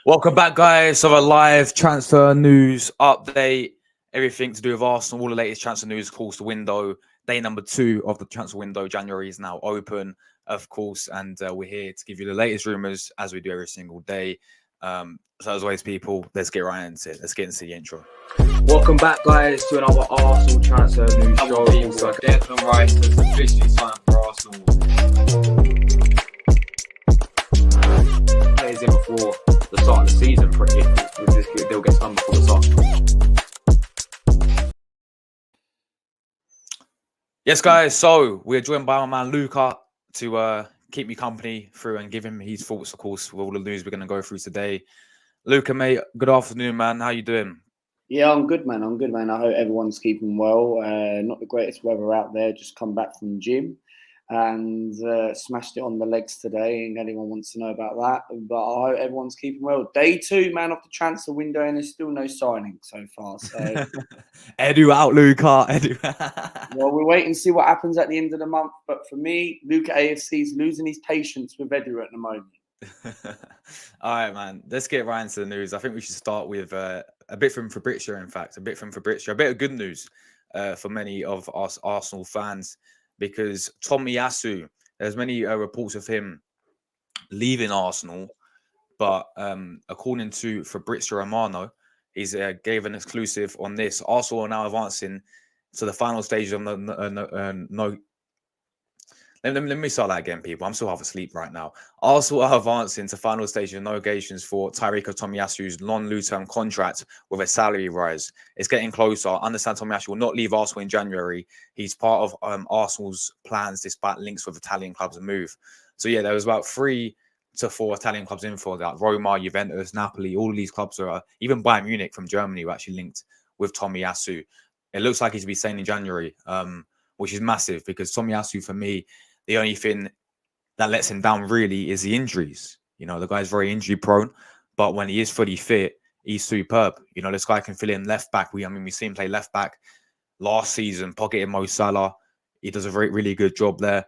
Welcome back, guys. So a live transfer news update. Everything to do with Arsenal. All the latest transfer news. Of course, the window. Day number 2 of the transfer window. January is now open, of course, and we're here to give you the latest rumours as we do every single day. So as always, people, let's get right into it. Let's get into the intro. Welcome back, guys, to another Arsenal transfer news show. So Declan Rice has officially signed for Arsenal. Plays in before the start of the season. If this deal gets done before the start. Yes, guys. So we're joined by my man Luca to keep me company through and give him his thoughts, of course, with all the news we're going to go through today. Luca, mate, good afternoon, man. How you doing? Yeah, I'm good, man. I hope everyone's keeping well. Not the greatest weather out there. Just come back from the gym and smashed it on the legs today. And anyone wants to know about that. But I hope everyone's keeping well. Day 2, man, of the transfer window, and there's still no signing so far. So Edu out, Luca. Edu. Well, we'll wait and see what happens at the end of the month. But for me, Luca AFC is losing his patience with Edu at the moment. All right, man. Let's get right into the news. I think we should start with a bit from Fabrizio, in fact. A bit of good news for many of us Arsenal fans, because Tomiyasu, there's many reports of him leaving Arsenal, but according to Fabrizio Romano, he's gave an exclusive on this. Arsenal are now advancing to the final stage of Let me start that again, people. I'm still half asleep right now. Arsenal are advancing to final stage of negotiations for Tairiko Tomiyasu's long-term contract with a salary rise. It's getting closer. I understand Tomiyasu will not leave Arsenal in January. He's part of Arsenal's plans, despite links with Italian clubs and move. So yeah, there was about 3 to 4 Italian clubs in for that. Roma, Juventus, Napoli, all of these clubs are, even Bayern Munich from Germany, were actually linked with Tomiyasu. It looks like he's to be staying in January, which is massive, because Tomiyasu, for me, the only thing that lets him down really is the injuries. You know, the guy's very injury prone, but when he is fully fit, he's superb. You know, this guy can fill in left back. We see him play left back last season, pocketing Mo Salah. He does a really good job there.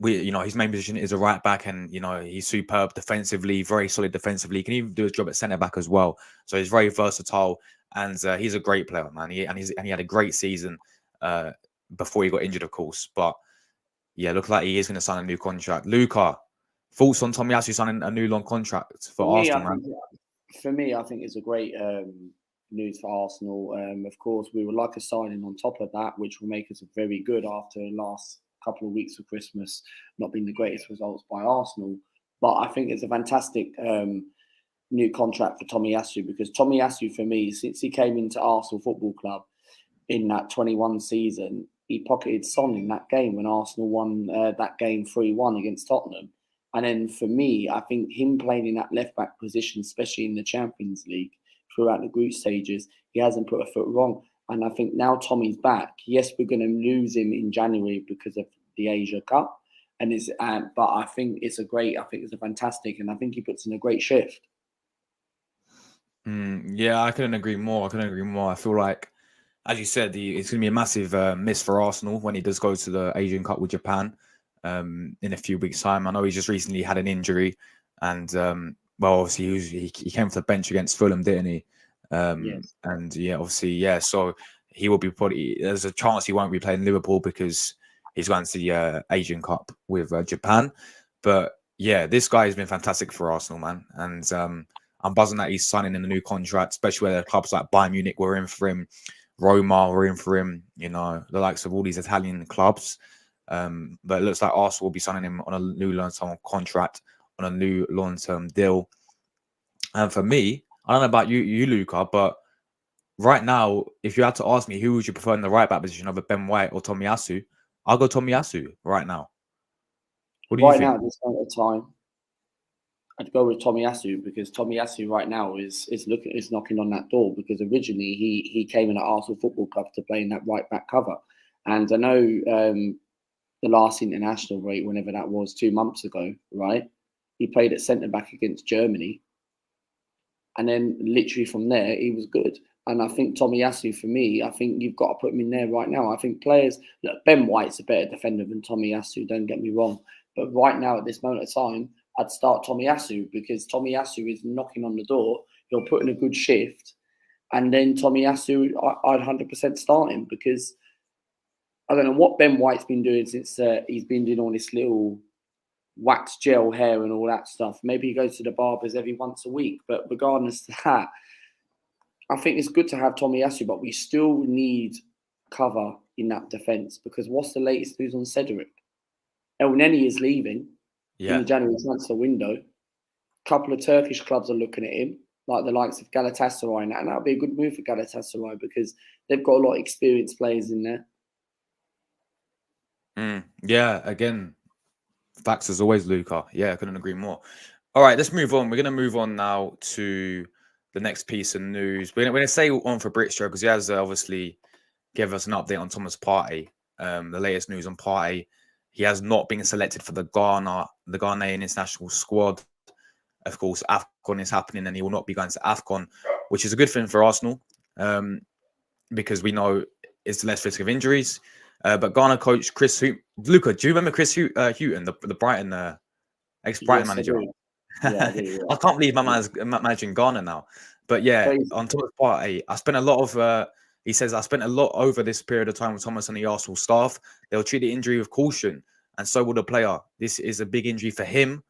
His main position is a right back, and he's superb defensively, very solid defensively. He can even do his job at centre back as well. So he's very versatile, and he's a great player, man. He had a great season before he got injured, of course, but. Yeah, look like he is going to sign a new contract. Luca, thoughts on Tomiyasu signing a new long contract for Arsenal? For me, I think it's a great news for Arsenal. Of course, we would like a signing on top of that, which will make us very good after the last couple of weeks of Christmas not being the greatest results by Arsenal. But I think it's a fantastic new contract for Tomiyasu, because Tomiyasu, for me, since he came into Arsenal Football Club in that 21 season, he pocketed Son in that game when Arsenal won that game 3-1 against Tottenham. And then for me, I think him playing in that left-back position, especially in the Champions League, throughout the group stages, he hasn't put a foot wrong. And I think now Tommy's back. Yes, we're going to lose him in January because of the Asia Cup. But I think it's a fantastic, and I think he puts in a great shift. Yeah, I couldn't agree more. I feel like, as you said, it's going to be a massive miss for Arsenal when he does go to the Asian Cup with Japan in a few weeks' time. I know he just recently had an injury, and obviously he came for the bench against Fulham, didn't he? Yes. And obviously, so he will be there's a chance he won't be playing Liverpool because he's going to the Asian Cup with Japan. But yeah, this guy has been fantastic for Arsenal, man, and I'm buzzing that he's signing in a new contract, especially where the clubs like Bayern Munich were in for him. Roma were in for him, the likes of all these Italian clubs. But it looks like Arsenal will be signing him on a new long-term contract, on a new long-term deal. And for me, I don't know about you, Luca, but right now, if you had to ask me who would you prefer in the right back position, over Ben White or Tomiyasu, I'll go Tomiyasu right now. What do you think? Right now, at this point of time, I'd go with Tomiyasu, because Tomiyasu right now is knocking on that door, because originally he came in at Arsenal Football Club to play in that right back cover. And I know the last international break, whenever that was, 2 months ago, right? He played at centre back against Germany. And then literally from there, he was good. And I think Tomiyasu, for me, I think you've got to put him in there right now. I think players, look, Ben White's a better defender than Tomiyasu, don't get me wrong. But right now, at this moment of time, I'd start Tomiyasu because Tomiyasu is knocking on the door. He'll put in a good shift, and then Tomiyasu, I'd 100% start him because I don't know what Ben White's been doing since he's been doing all this little wax gel hair and all that stuff. Maybe he goes to the barbers every once a week, but regardless of that, I think it's good to have Tomiyasu, but we still need cover in that defence because what's the latest news on Cedric? Elneny is leaving in the January transfer window. A couple of Turkish clubs are looking at him, like the likes of Galatasaray, and that would be a good move for Galatasaray because they've got a lot of experienced players in there. Yeah, again, facts as always, Luca. Yeah, I couldn't agree more. All right, let's move on. We're going to move on now to the next piece of news. We're going to stay on for Britstro because he has obviously give us an update on Thomas Partey. The latest news on Partey. He has not been selected for the Ghanaian international squad. Of course, AFCON is happening and he will not be going to AFCON, which is a good thing for Arsenal because we know it's less risk of injuries. But Ghana coach Chris Luca, do you remember Chris Hughton, the Brighton ex-Brighton manager? I do, yeah. I can't believe my man's managing Ghana now. But yeah, crazy. On Thomas Partey, I spent a lot of. He says I spent a lot over this period of time with Thomas and the Arsenal staff. They'll treat the injury with caution, and so will the player. This is a big injury for him,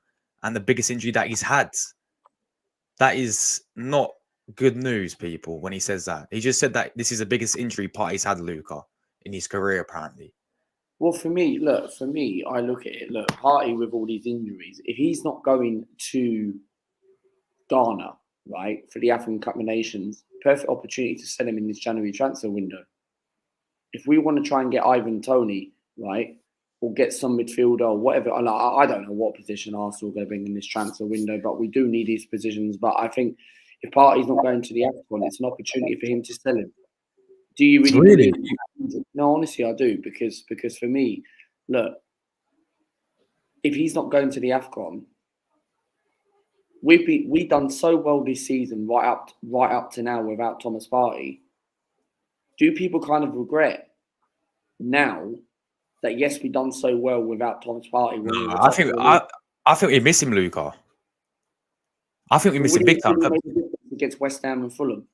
and the biggest injury that he's had. That is not good news, people. When he says that, he just said that this is the biggest injury Partey's had, Luca, in his career, apparently. Well, for me, I look at it. Look, Partey with all these injuries, if he's not going to Ghana, right, for the African Cup of Nations, perfect opportunity to sell him in this January transfer window. If we want to try and get Ivan Toney, right, or get some midfielder or whatever, I don't know what position Arsenal are going to bring in this transfer window, but we do need these positions. But I think if Partey's not going to the AFCON, it's an opportunity for him to sell him. Do you really believe? No, honestly, I do because for me, look, if he's not going to the AFCON, we've done so well this season right up to now without Thomas Partey. Do people kind of regret now that yes, we've done so well without Thomas Partey? I think we miss him, Luca. I think we miss him big time against West Ham and Fulham.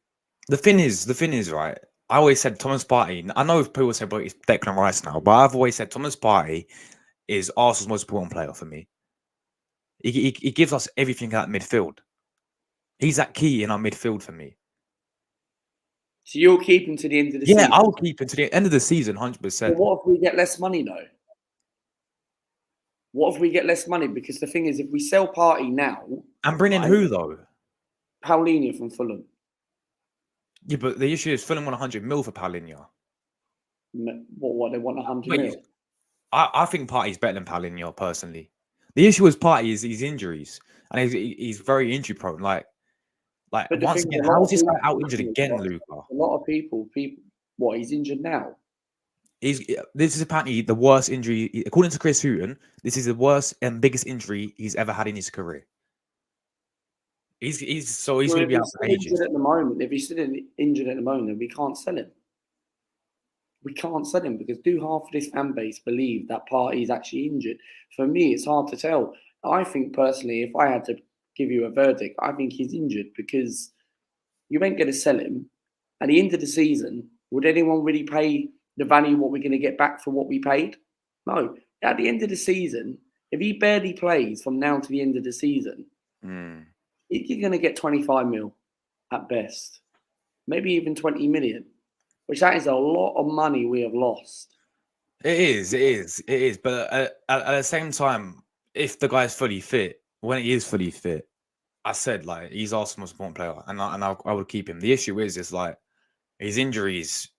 The thing is, right? I always said Thomas Partey. I know people say, "But it's Declan Rice now," but I've always said Thomas Partey is Arsenal's most important player for me. He gives us everything at midfield. He's that key in our midfield for me. So you'll keep him to the end of the season? Yeah, I'll keep him to the end of the season, 100%. What if we get less money, though? What if we get less money? Because the thing is, if we sell Partey now... And bring in who, though? Paulinho from Fulham. Yeah, but the issue is Fulham want 100 mil for Paulinho. What they want 100 mil? I think Partey's better than Paulinho, personally. The issue with Partey is his injuries. And he's very injury prone. Like once again, how is this guy out injured again, Luca? A lot of people, what, he's injured now? This is apparently the worst injury, according to Chris Hughton, this is the worst and biggest injury he's ever had in his career. He's going to be out for ages. At the moment, if he's still injured at the moment, we can't sell him. We can't sell him because half of this fan base believe that Partey is actually injured? For me, it's hard to tell. I think personally, if I had to give you a verdict, I think he's injured because you ain't going to sell him. At the end of the season, would anyone really pay the value what we're going to get back for what we paid? No. At the end of the season, if he barely plays from now to the end of the season, you're going to get 25 mil at best. Maybe even 20 million, which that is a lot of money we have lost. It is. But at the same time, if the guy's fully fit, when he is fully fit, I said, like, he's Arsenal's most important player, and I would keep him. The issue is like, his injuries.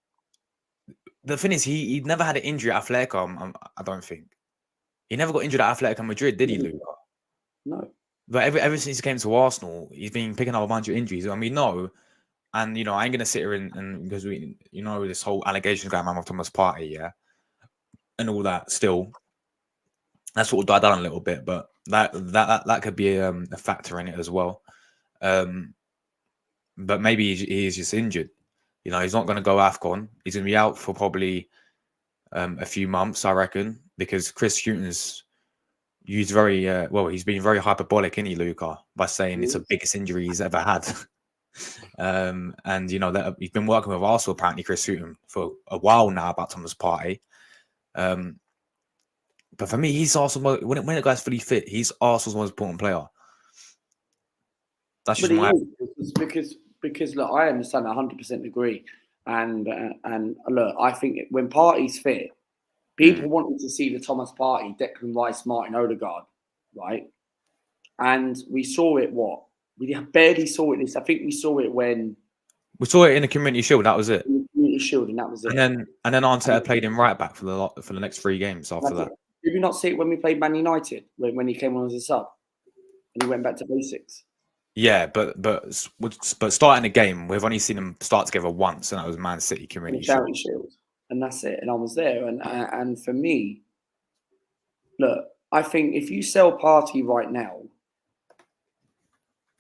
The thing is, he never had an injury at Atletico, I don't think. He never got injured at Atletico Madrid, did he, Luca? No. But ever since he came to Arsenal, he's been picking up a bunch of injuries. And we know, and, you know, I ain't going to sit here and because we, you know, this whole allegations going on with Thomas Partey, yeah, and all that still. That sort of died down a little bit, but that could be a factor in it as well. But maybe he is just injured. You know, he's not going to go AFCON. He's going to be out for probably a few months, I reckon, because Chris Hughton's he's very well. He's been very hyperbolic, isn't he, Luca, by saying it's the Yes. biggest injury he's ever had. And you know that he's been working with Arsenal, apparently Chris Hughton, for a while now about Thomas Partey. But for me, he's Arsenal. When the guy's fully fit, he's Arsenal's most important player. That's But just he my. is because look, I understand. 100% agree. And look, I think when Partey's fit, people wanted to see the Thomas Partey, Declan Rice, Martin Odegaard, right? And we saw it. We barely saw it. I think we saw it when We saw it in the Community Shield. That was it. in the Community Shield, and that was it. And then Arteta played him right back for the next 3 games after that. Did we not see it when we played Man United when he came on as a sub and he went back to basics? Yeah, but starting the game, we've only seen them start together once, and that was Man City Community Shield, and that's it. And I was there, and for me, look, I think if you sell Partey right now,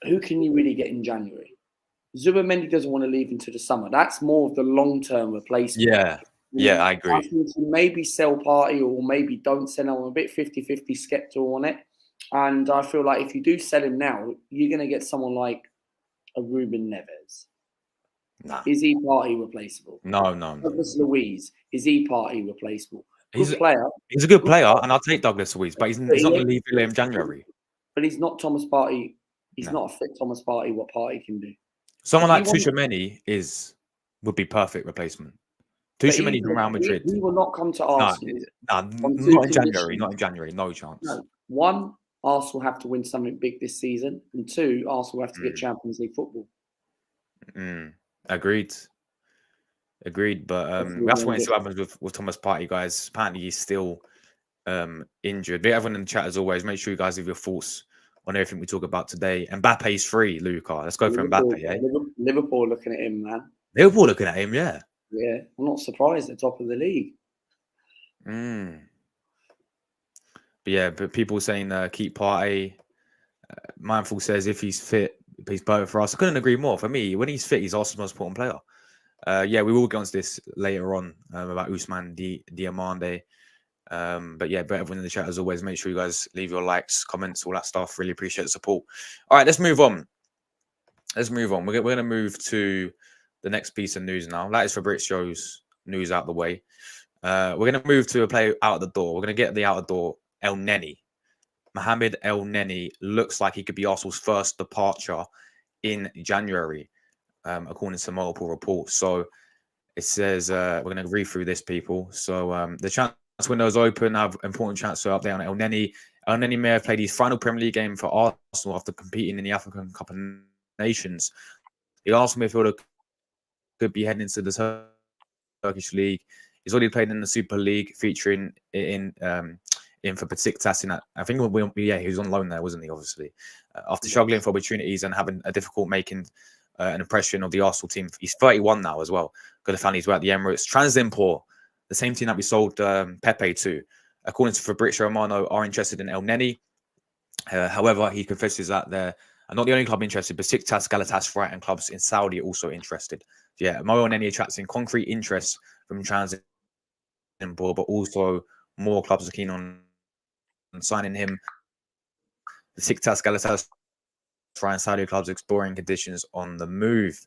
who can you really get in January? Zubimendi doesn't want to leave into the summer. That's more of the long-term replacement. Yeah, I agree. I think maybe sell Partey or maybe don't sell him. I'm a bit 50-50 skeptical on it. And I feel like if you do sell him now, you're going to get someone like a Ruben Neves. Nah. Is he Partey replaceable? No. Douglas Luiz, is he Partey replaceable? He's a player. He's a good player, and I'll take Douglas Luiz, but he's not going to leave Villa in January. But he's not Thomas Partey. He's not a fit Thomas Partey, what Partey can do. Someone like Tchouaméni would be perfect replacement. Tchouaméni from Real Madrid. He will not come to Arsenal. Not in January. Not in January. No chance. No. 1, Arsenal have to win something big this season, and 2, Arsenal have to get Champions League football. Agreed. But that's what happens with Thomas Partey, guys. Apparently, he's still injured. But everyone in the chat, as always, make sure you guys leave your thoughts on everything we talk about today. Mbappe's free, Luca. Let's go for Mbappe, eh? Liverpool looking at him, man. Liverpool looking at him, yeah. Yeah, I'm not surprised. They're top of the league. But people saying keep Partey. Mindful says if he's fit, he's perfect for us. I couldn't agree more. For me, when he's fit, he's Arsenal's most important player. We will get onto this later on about Usman Diomande. But everyone in the chat, as always, make sure you guys leave your likes, comments, all that stuff. Really appreciate the support. All right, let's move on. We're going to move to the next piece of news now. That is Fabrizio's news out the way. We're going to move to a player out the door. We're going to get the out the door, Elneny. Mohamed Elneny looks like he could be Arsenal's first departure in January, according to multiple reports. So it says, we're going to read through this, people. So the transfer window is open. I have important transfer update on Elneny. Elneny may have played his final Premier League game for Arsenal after competing in the African Cup of Nations. The Arsenal midfielder could be heading into the Turkish league. He's already played in the Super League, featuring in for Besiktas. I think he was on loan there, wasn't he? Obviously, after struggling for opportunities and having a difficult making an impression of the Arsenal team. He's 31 now as well. Got a family as well at the Emirates. Transimport, the same team that we sold Pepe to, according to Fabrizio Romano, are interested in Elneny. However, he confesses that they're not the only club interested. Besiktas, Galatasaray, and clubs in Saudi are also interested. Mo Elneny attracting concrete interest from Transimport, but also more clubs are keen on signing him. Besiktas, Galatasaray, and Saudi clubs exploring conditions on the move.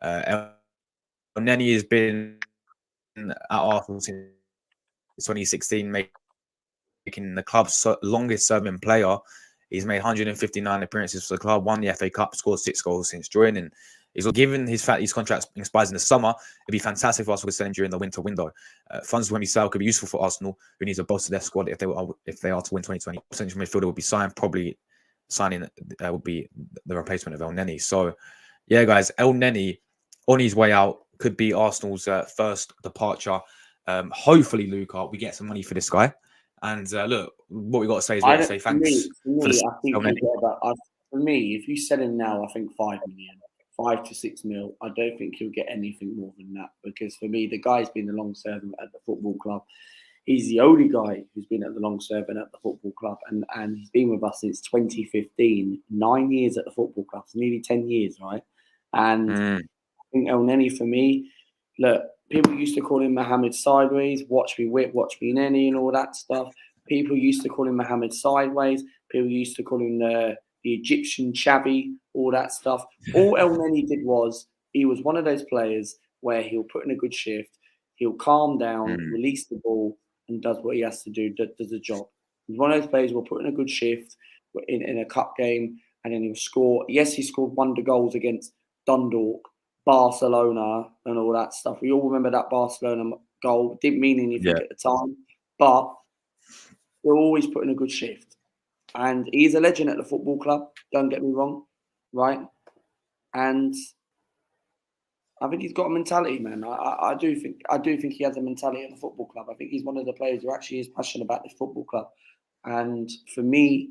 Elneny has been at Arsenal since 2016, making the club's longest serving player. He's made 159 appearances for the club, won the FA Cup, scored 6 goals since joining. He's given his contract expires in the summer. It'd be fantastic for Arsenal to sell him during the winter window. Funds when he sell could be useful for Arsenal, who needs a bolster their squad if they are to win 2020. Central midfielder will be signed. Probably signing would be the replacement of Elneny. So, yeah, guys, Elneny on his way out could be Arsenal's first departure. Hopefully, Luca, we get some money for this guy. And look, what we got to say is we got to say thanks. For me, if you sell him now, I think 5 million. 5 to 6 mil. I don't think he'll get anything more than that, because for me, the guy's been the long servant at the football club. He's the only guy who's been at the long servant at the football club, and he's been with us since 2015. 9 years at the football club, so nearly 10 years, right? And I think Elneny, for me, look, people used to call him Mohamed Sideways, watch me whip, watch me Nenny, and all that stuff. People used to call him Mohamed Sideways. People used to call him the Egyptian Chabi, all that stuff. All Elneny did was, he was one of those players where he'll put in a good shift, he'll calm down, release the ball, and does what he has to do, does the job. He's one of those players who will put in a good shift in a cup game, and then he'll score. Yes, he scored wonder goals against Dundalk, Barcelona, and all that stuff. We all remember that Barcelona goal. Didn't mean anything at the time, but he'll always put in a good shift. And he's a legend at the football club, don't get me wrong, right? And I think he's got a mentality, man. I do think he has a mentality at the football club. I think he's one of the players who actually is passionate about this football club. And for me,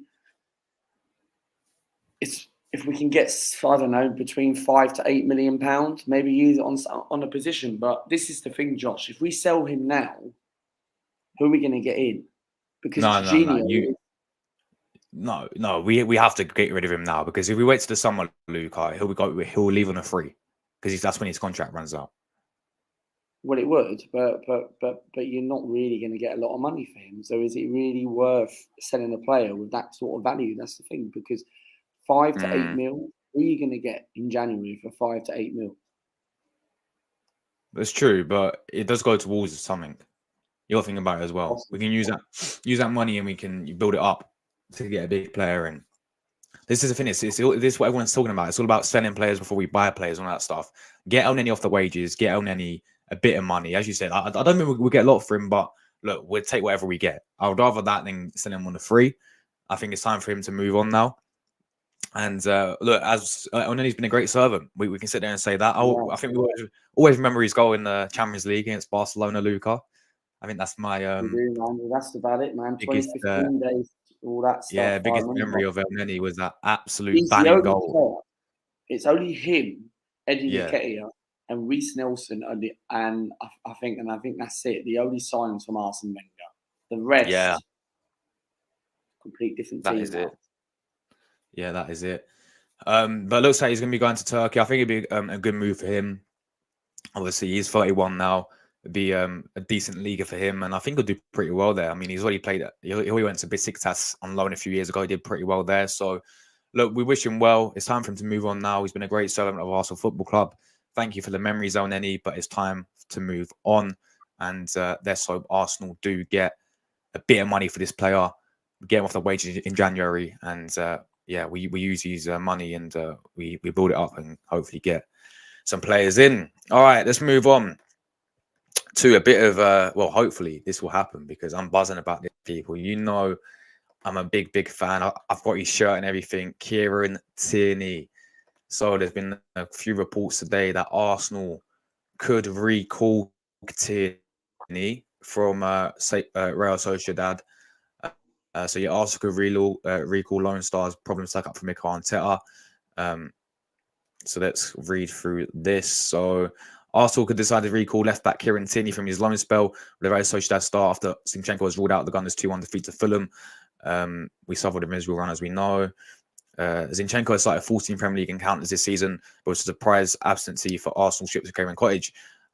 it's if we can get, I don't know, between £5 to £8 million, maybe he's on a position. But this is the thing, Josh. If we sell him now, who are we going to get in? Because No, we have to get rid of him now, because if we wait to the summer, Luca, he'll leave on a free, because that's when his contract runs out. Well, it would, but you're not really going to get a lot of money for him. So is it really worth selling a player with that sort of value? That's the thing, because 5 to 8 mil, who are you going to get in January for 5 to 8 mil? That's true, but it does go towards something. You're thinking about it as well. We can use that money, and we can build it up to get a big player in. This is the thing. This is what everyone's talking about. It's all about selling players before we buy players and all that stuff. Get Elneny off the wages. Get Elneny a bit of money. As you said, I don't think we'll get a lot for him, but look, we'll take whatever we get. I would rather that than sell him on the free. I think it's time for him to move on now. And look, as Elneny's been a great servant. We can sit there and say that. I think we always remember his goal in the Champions League against Barcelona, Luca. I think that's my that's about it, man. Biggest, 2015 days, all that stuff. Yeah, biggest memory of Elneny was that absolute banging goal. It's only him, Eddie Nketiah, and Reece Nelson, and I think that's it. The only signings from Arsene Wenger. The rest, complete different team. That is it. Yeah, that is it. But it looks like he's going to be going to Turkey. I think it'd be a good move for him. Obviously, he's 31 now. It'd be a decent league for him, and I think he'll do pretty well there. I mean, he's already played. He went to Besiktas on loan a few years ago. He did pretty well there. So, look, we wish him well. It's time for him to move on now. He's been a great servant of Arsenal Football Club. Thank you for the memories, Elneny, but it's time to move on. And let's hope Arsenal do get a bit of money for this player, get him off the wages in January, and we use his money and we build it up and hopefully get some players in. All right, let's move on to a bit of hopefully this will happen, because I'm buzzing about this, people. You know, I'm a big fan. I've got his shirt and everything. Kieran Tierney. So there's been a few reports today that Arsenal could recall Tierney from Real Sociedad. So Arsenal could recall Lone Stars, problems stuck up for Mikel Arteta. So let's read through this. So Arsenal could decide to recall left-back Kieran Tierney from his loan spell with the Real Sociedad start after Zinchenko was ruled out. The Gunners 2-1 defeat to Fulham. We suffered a miserable run, as we know. Zinchenko has started 14 Premier League encounters this season, but was a surprise absentee for Arsenal ships to Craven Cottage.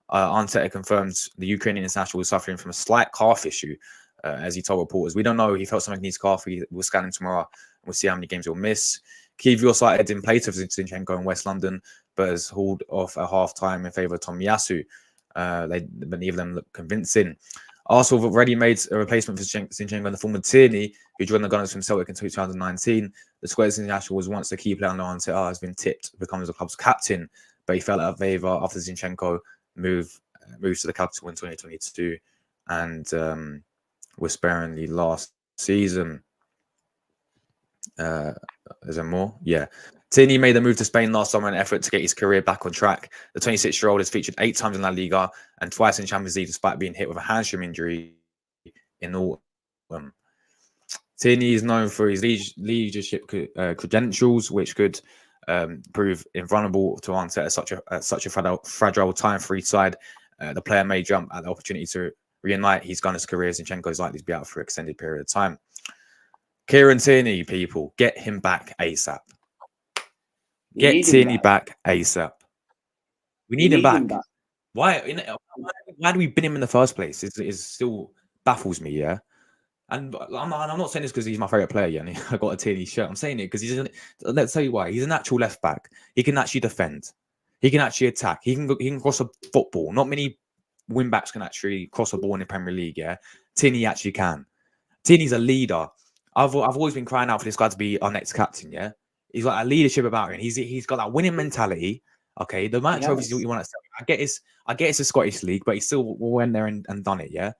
Arteta confirms the Ukrainian international was suffering from a slight calf issue, as he told reporters. We don't know. He felt something in his calf. We'll scan him tomorrow, and we'll see how many games he'll miss. Kiwior started in place of Zinchenko in West London, but has hauled off at half-time in favour of Tomiyasu. But neither of them look convincing. Arsenal have already made a replacement for Zinchenko in the form of Tierney, who joined the Gunners from Celtic in 2019. The squad's international was once a key player on Arteta, has been tipped to become the club's captain, but he fell out of favour after Zinchenko moved to the capital in 2022 and was sparingly last season. Is there more? Yeah. Tierney made the move to Spain last summer in an effort to get his career back on track. The 26-year-old has featured 8 times in La Liga and twice in Champions League, despite being hit with a hamstring injury in autumn. Tierney is known for his leadership credentials, which could prove invulnerable to Arteta at such a fragile time-free side. The player may jump at the opportunity to reunite his Gunners' career. Zinchenko is likely to be out for an extended period of time. Kieran Tierney, people, get him back ASAP. Get Tierney back ASAP. We need him back. Why do we bin him in the first place? It still baffles me, yeah? And I'm not saying this because he's my favorite player. Yeah, I got a Tierney shirt. I'm saying it because let's tell you why. He's a natural left back. He can actually defend. He can actually attack. He can cross a football. Not many wing backs can actually cross a ball in the Premier League. Yeah, Tierney actually can. Tierney's a leader. I've always been crying out for this guy to be our next captain. Yeah, he's got a leadership about him. He's got that winning mentality. Okay, the amount of trophies you want to sell. I get it's a Scottish league, but he still went there and done it. Yeah.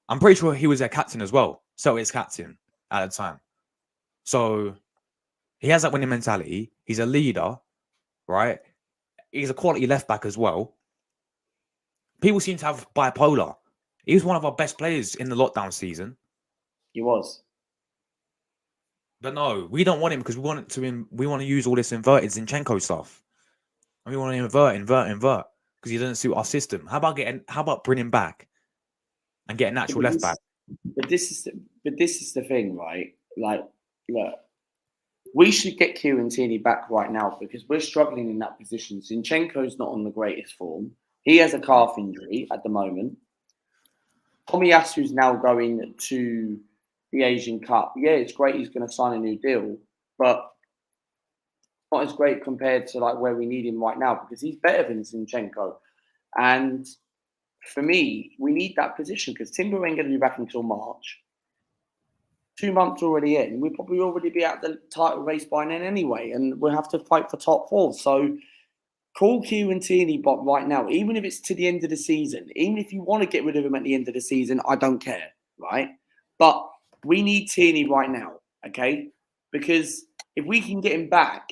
I'm pretty sure he was their captain as well. So it's captain at the time. So he has that winning mentality. He's a leader, right? He's a quality left back as well. People seem to have bipolar. He was one of our best players in the lockdown season. He was. But no, we don't want him because we want to use all this inverted Zinchenko stuff. And we want to invert because he doesn't suit our system. How about bringing him back and get a natural left back? But this is the thing, right? Like, look, we should get Kieran Tierney back right now because we're struggling in that position. Zinchenko's not on the greatest form. He has a calf injury at the moment. Tomiyasu's now going to the Asian Cup. Yeah, it's great he's going to sign a new deal, but not as great compared to like where we need him right now because he's better than Zinchenko. And for me, we need that position because Timber ain't going to be back until March. 2 months already in. We'll probably already be at the title race by then anyway, and we'll have to fight for top four. So call Kieran Tierney right now, even if it's to the end of the season. Even if you want to get rid of him at the end of the season, I don't care, right? But we need Tierney right now, okay? Because if we can get him back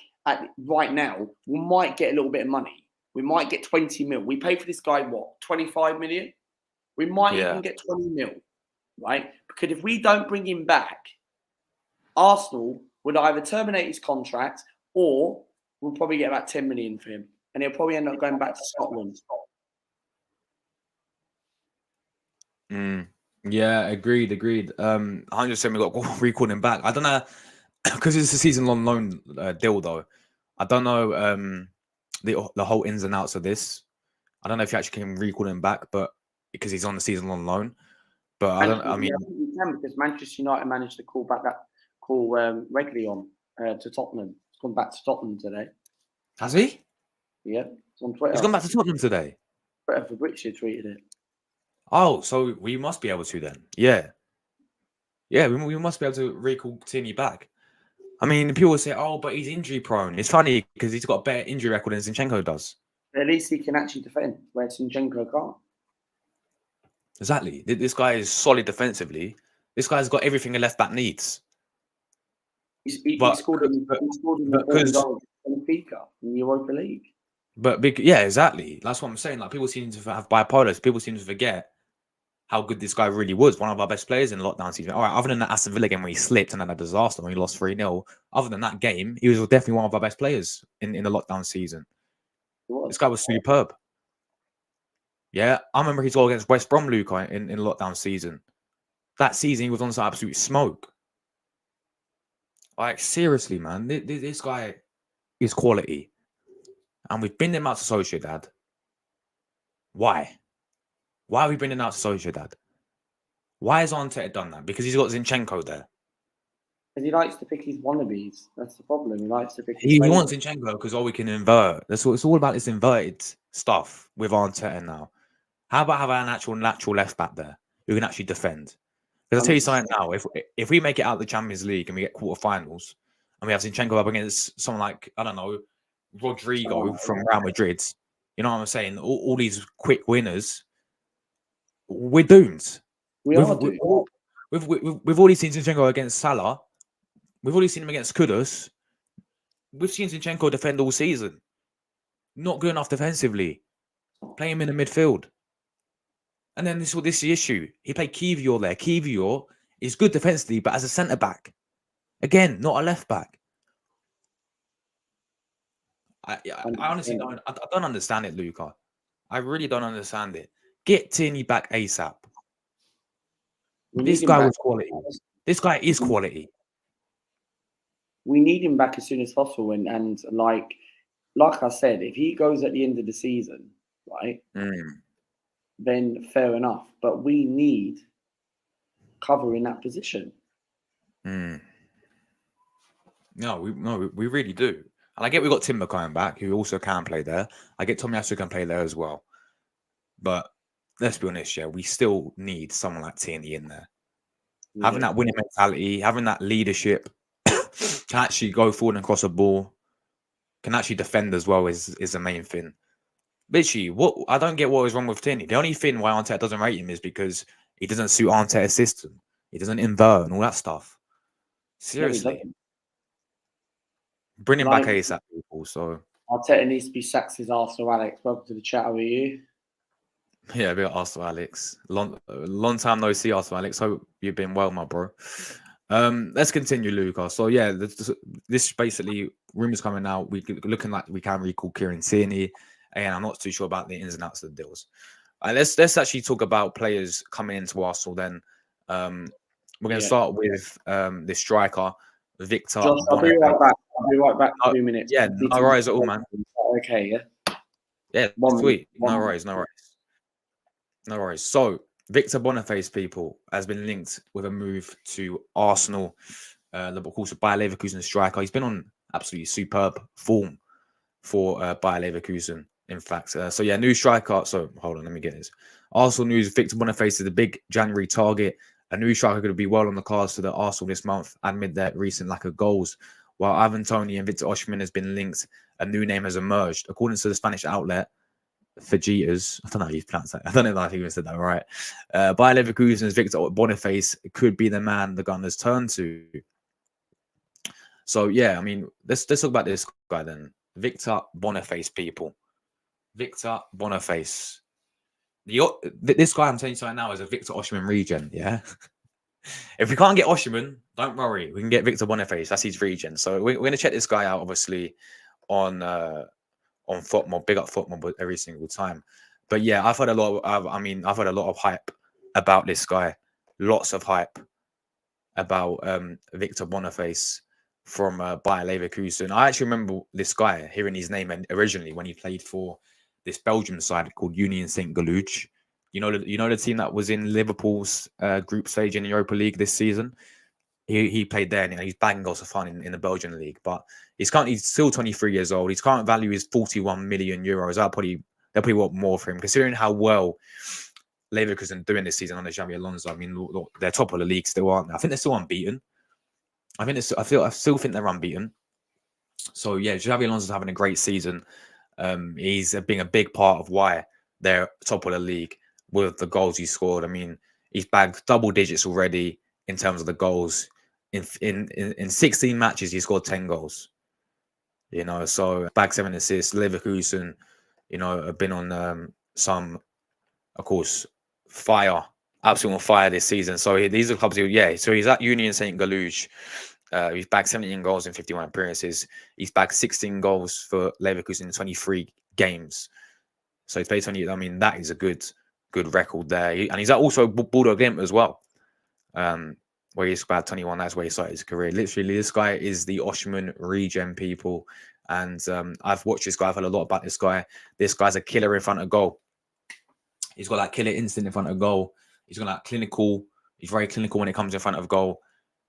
right now, we might get a little bit of money. We might get 20 mil. We pay for this guy, what, 25 million? We might even get 20 mil, right? Because if we don't bring him back, Arsenal would either terminate his contract or we'll probably get about 10 million for him. And he'll probably end up going back to Scotland. Yeah, agreed. 100% we got to recall him back. I don't know, because it's a season-long loan deal, though. I don't know the whole ins and outs of this. I don't know if you actually can recall him back, but because he's on the season-long loan. But I think you can because Manchester United managed to call regularly on to Tottenham. He's gone back to Tottenham today. Has he? Yeah, it's on Twitter. He's gone back to Tottenham today. Twitter for Fabrizio tweeted it. Oh, so we must be able to then. Yeah, we must be able to recall Tierney back. I mean, people say, "Oh, but he's injury prone." It's funny because he's got a better injury record than Zinchenko does. At least he can actually defend, where Zinchenko can't. Exactly. This guy is solid defensively. This guy's got everything a left back needs. He scored in the Benfica in the Europa League. Yeah, exactly. That's what I'm saying. Like, people seem to have bipolar. People seem to forget how good this guy really was. One of our best players in the lockdown season. All right, other than that Aston Villa game where he slipped and had a disaster when he lost 3-0, other than that game, he was definitely one of our best players in the lockdown season. This guy was superb. Yeah, I remember his goal against West Brom, Luca, in lockdown season. That season, he was on some absolute smoke. Like, seriously, man, this guy is quality. And we've been him out to Sociedad. Why? Why are we bringing him out to Sociedad? Why has Arteta done that? Because he's got Zinchenko there. Because he likes to pick his wannabes. That's the problem. He likes to pick. He wants Zinchenko because we can invert. It's all about this inverted stuff with Arteta now. How about have an actual natural left back there who can actually defend? Because I'll tell you something now. If we make it out of the Champions League and we get quarterfinals and we have Zinchenko up against someone like, I don't know, Rodrigo from Real Madrid, you know what I'm saying? All these quick winners, we're doomed. We've already seen Zinchenko against Salah. We've already seen him against Kudus. We've seen Zinchenko defend all season. Not good enough defensively. Play him in the midfield. And then this is the issue. He played Kivior there. Kivior is good defensively, but as a centre back. Again, not a left back. I honestly don't. I don't understand it, Luca. I really don't understand it. Get Tierney back ASAP. This guy was quality. This guy is quality. We need him back as soon as possible. And like I said, if he goes at the end of the season, right, then fair enough. But we need cover in that position. Mm. No, we really do. And I get we got Timber coming back, who also can play there. I get Tomiyasu can play there as well. But let's be honest, yeah, we still need someone like Tierney in there. Yeah. Having that winning mentality, having that leadership, can actually go forward and cross a ball, can actually defend as well is the main thing. Literally, what I don't get what is wrong with Tierney. The only thing why Arteta doesn't rate him is because he doesn't suit Arteta's system. He doesn't invert and all that stuff. Seriously. Bring him back ASAP, people. So Arteta needs to be sacked his Arsenal, Alex. Welcome to the chat. How are you? yeah, a bit of Arsenal, Alex. Long time no see, Arsenal, Alex. Hope you've been well, my bro. Let's continue, Luca. So yeah, this basically rumors coming out. We looking like we can recall Kieran Tierney, and I'm not too sure about the ins and outs of the deals. Let's actually talk about players coming into Arsenal. Then we're going to start with the striker, Victor. Josh, I'll be right back. I'll be right back in 2 minutes. Yeah, no worries at all, man. Okay, yeah. Yeah, sweet. No worries. No worries. So, Victor Boniface, people, has been linked with a move to Arsenal. Of course, a Bayer Leverkusen striker. He's been on absolutely superb form for Bayer Leverkusen, in fact. So, yeah, new striker. So, hold on, let me get this. Arsenal news, Victor Boniface is the big January target. A new striker going to be well on the cards to the Arsenal this month amid their recent lack of goals. While Ivan Toney and Victor Osimhen has been linked, a new name has emerged. According to the Spanish outlet, Fajitas, I don't know how you pronounce that. I don't know if I even said that right. Bayer Leverkusen's Victor Boniface could be the man the Gunners turn to. So yeah, I mean, let's talk about this guy then. Victor Boniface, people. Victor Boniface. This guy I'm telling you right now is a Victor Osimhen regen. Yeah. If we can't get Osimhen, don't worry, we can get Victor Boniface. That's his regen. So we're going to check this guy out, obviously, on football, big up football every single time. But yeah, I've heard a lot of hype about this guy. Lots of hype about Victor Boniface from Bayer Leverkusen. I actually remember this guy, hearing his name originally when he played for this Belgian side called Union Saint-Gilloise. You know the team that was in Liverpool's group stage in the Europa League this season. He played there, and he's banging goals for fun in the Belgian league. But he's still 23 years old. His current value is 41 million euros. They'll probably want more for him, considering how well Leverkusen doing this season under Xabi Alonso. I mean, look, they're top of the league still, aren't they? I think they're still unbeaten. I still think they're unbeaten. So yeah, Xabi Alonso's having a great season. He's being a big part of why they're top of the league with the goals he scored. I mean, he's bagged double digits already in terms of the goals. In 16 matches, he scored 10 goals. You know, so bagged 7 assists. Leverkusen, you know, have been on some, of course, absolute on fire this season. So these are clubs so he's at Union Saint-Gilloise. He's bagged 17 goals in 51 appearances. He's bagged 16 goals for Leverkusen in 23 games. So he's played 20. I mean, that is a good record there. And he's also Bulldog Glimt as well, where he's about 21. That's where he started his career. Literally, this guy is the Osimhen regen, people. And I've watched this guy. I've heard a lot about this guy. This guy's a killer in front of goal. He's got that killer instinct in front of goal. He's got that clinical. He's very clinical when it comes in front of goal.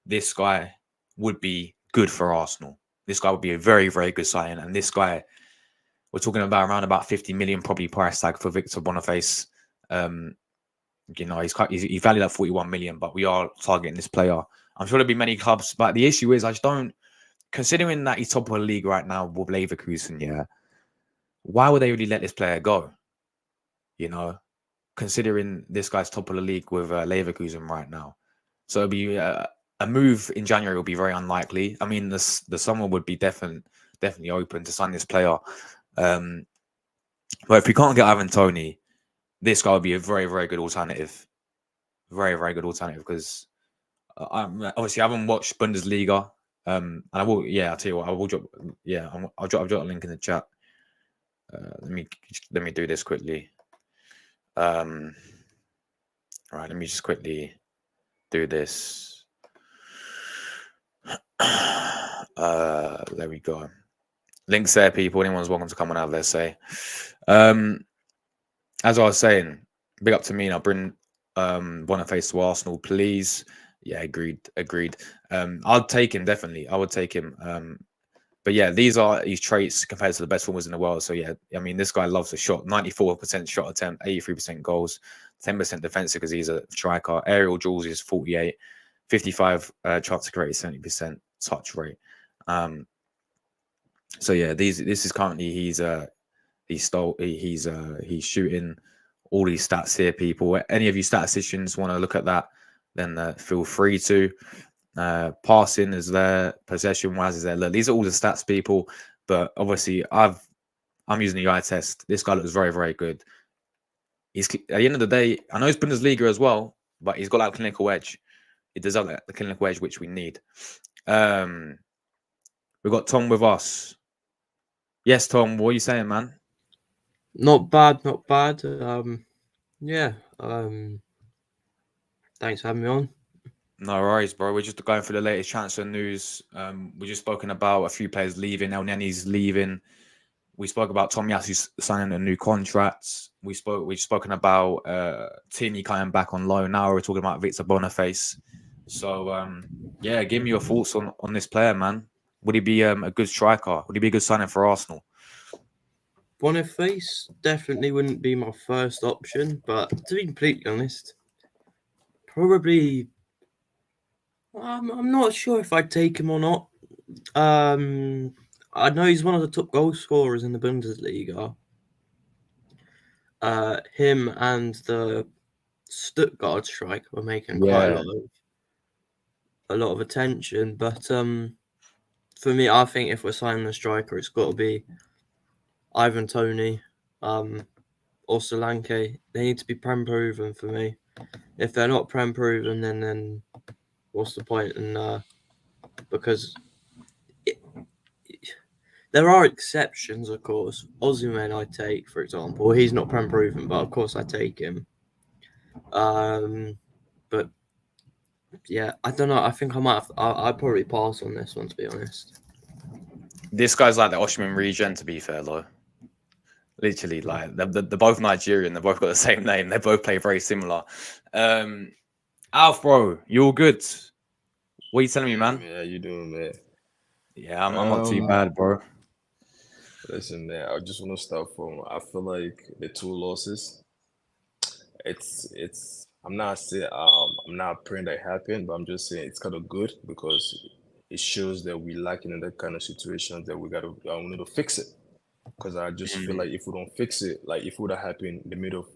This guy would be good for Arsenal. This guy would be a very, very good signing. And this guy, we're talking about around about 50 million probably price tag for Victor Boniface. You know, he's valued at 41 million, but we are targeting this player. I'm sure there'll be many clubs, but the issue is I just don't, considering that he's top of the league right now with Leverkusen, yeah, why would they really let this player go? You know, considering this guy's top of the league with Leverkusen right now. So it'll be a move in January will be very unlikely. I mean, the summer would be definitely open to sign this player. But if we can't get Ivan Toney, this guy would be a very, very good alternative. Very, very good alternative because obviously I haven't watched Bundesliga. And I will, I'll tell you what, I will drop, I'll drop a link in the chat. Let me do this quickly. All right, let me just quickly do this. There we go. Links there, people. Anyone's welcome to come on out there, say. As I was saying, big up to me now. Bring Boniface to Arsenal, please. Yeah, agreed. I'd take him, definitely. I would take him. But yeah, these are his traits compared to the best forwards in the world. So yeah, I mean, this guy loves the shot. 94% shot attempt, 83% goals, 10% defensive because he's a striker. Aerial duels is 48, 55 chance to create, 70% touch rate. So yeah, this is currently he's shooting all these stats here, people. Any of you statisticians want to look at that, then feel free to. Passing is there, possession wise is there. Look, these are all the stats, people. But obviously, I'm using the eye test. This guy looks very, very good. He's at the end of the day, I know he's Bundesliga as well, but he's got that clinical edge. He does have the clinical edge which we need. We've got Tom with us. Yes, Tom. What are you saying, man? Not bad. Yeah. Thanks for having me on. No worries, bro. We're just going through the latest transfer news. We've just spoken about a few players leaving. Elneny's leaving. We spoke about Tomiyasu signing a new contract. We've spoken about Tierney coming back on loan. Now we're talking about Victor Boniface. So yeah, give me your thoughts on this player, man. Would he be a good striker? Would he be a good signing for Arsenal? Boniface definitely wouldn't be my first option, but to be completely honest, probably I'm not sure if I'd take him or not. I know he's one of the top goal scorers in the Bundesliga. Him and the Stuttgart striker were making quite a lot of attention, but for me, I think if we're signing a striker, it's got to be Ivan Toney, or Solanke. They need to be Prem proven for me. If they're not Prem proven, then what's the point? And because there are exceptions, of course. Usman I take, for example. He's not Prem proven, but of course I take him. But yeah, I don't know. I think I might have. I'd probably pass on this one, to be honest. This guy's like the Usman regen, to be fair, though. Literally, like they're both Nigerian. They both got the same name. They both play very similar. Alf, bro, you all good? What are you telling me, man? Yeah, you doing, man? Yeah, I'm not too bad, bro. Listen, man, I just want to start from. I feel like the two losses. It's. I'm not saying I'm not praying that it happened, but I'm just saying it's kind of good because it shows that we lacking in that kind of situations that we need to fix it. Because I just feel like if we don't fix it, like if it would have happened in the middle of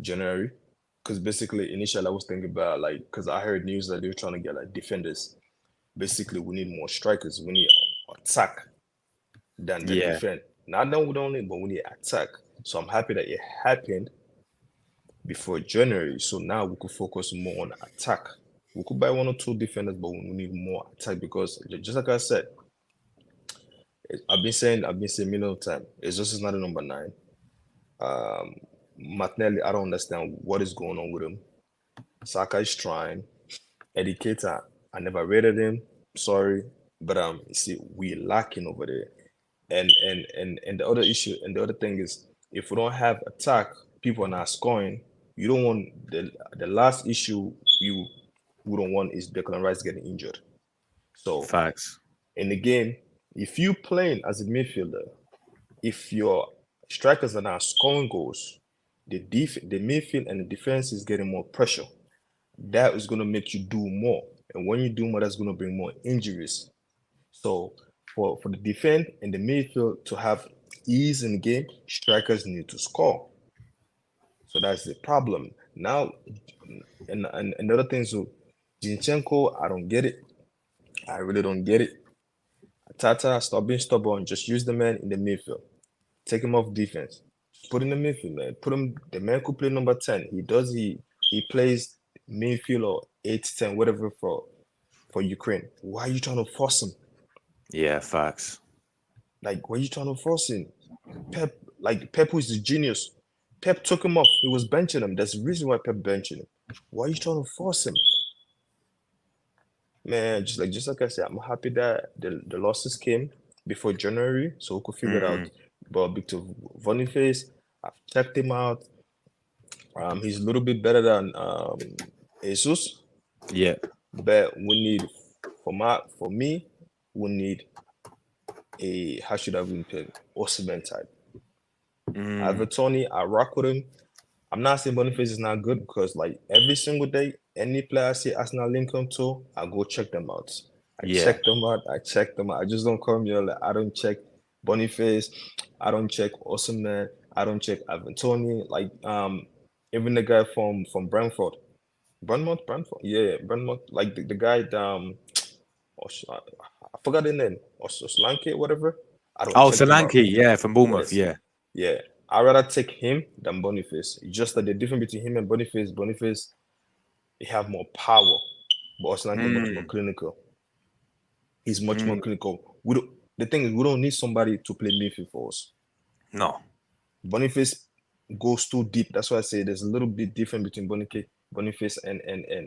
January, because basically initially I was thinking about like, because I heard news that they were trying to get like defenders. Basically, we need more strikers. We need attack than defend. Not that we don't need, but we need attack. So I'm happy that it happened before January. So now we could focus more on attack. We could buy 1 or 2 defenders, but we need more attack because just like I said, I've been saying million times, it's just not a number 9. Martinelli, I don't understand what is going on with him. Saka is trying. Educator, I never rated him. Sorry, but see, we lacking over there. And the other issue and the other thing is, if we don't have attack, people are not scoring. You don't want the last issue we don't want is Declan Rice getting injured. So Facts. In the game, if you playing as a midfielder, if your strikers are not scoring goals, the midfield and the defense is getting more pressure. That is going to make you do more. And when you do more, that's going to bring more injuries. So for the defense and the midfield to have ease in the game, strikers need to score. So that's the problem. Now, and the other thing, so Zinchenko, I don't get it. I really don't get it. Tata, stop being stubborn. Just use the man in the midfield. Take him off defense. Put in the midfield, man. Put him. The man could play number 10. He plays midfield or 8-10, whatever for Ukraine. Why are you trying to force him? Yeah, facts. Like, why are you trying to force him? Pep was a genius. Pep took him off. He was benching him. That's the reason why Pep benching him. Why are you trying to force him? Man, just like I said, I'm happy that the losses came before January, so we could figure it out. But Victor Boniface, I've checked him out. He's a little bit better than Jesus, Yeah. but we need for me, we need a how should I even put Usman type. Mm. Tony, I rock with him. I'm not saying Boniface is not good because like every single day, any player I see Arsenal link him to, I go check them out. I Yeah. check them out. I check them out. I just don't come here like I don't check Boniface. I don't check Usman. I don't check Tony. Like even the guy from Brentford. Brentford. Yeah, Brentford. Like the guy I forgot the name. Or Solanke, whatever. I don't Oh, check them out. Solanke, yeah, from Bournemouth, Yes. yeah. Yeah. I'd rather take him than Boniface. It's just that the difference between him and Boniface, he have more power. But Solanke much more Mm. clinical. He's much more Mm. clinical. The thing is, we don't need somebody to play midfield for us. No. Boniface goes too deep. That's why I say there's a little bit different between Boniface and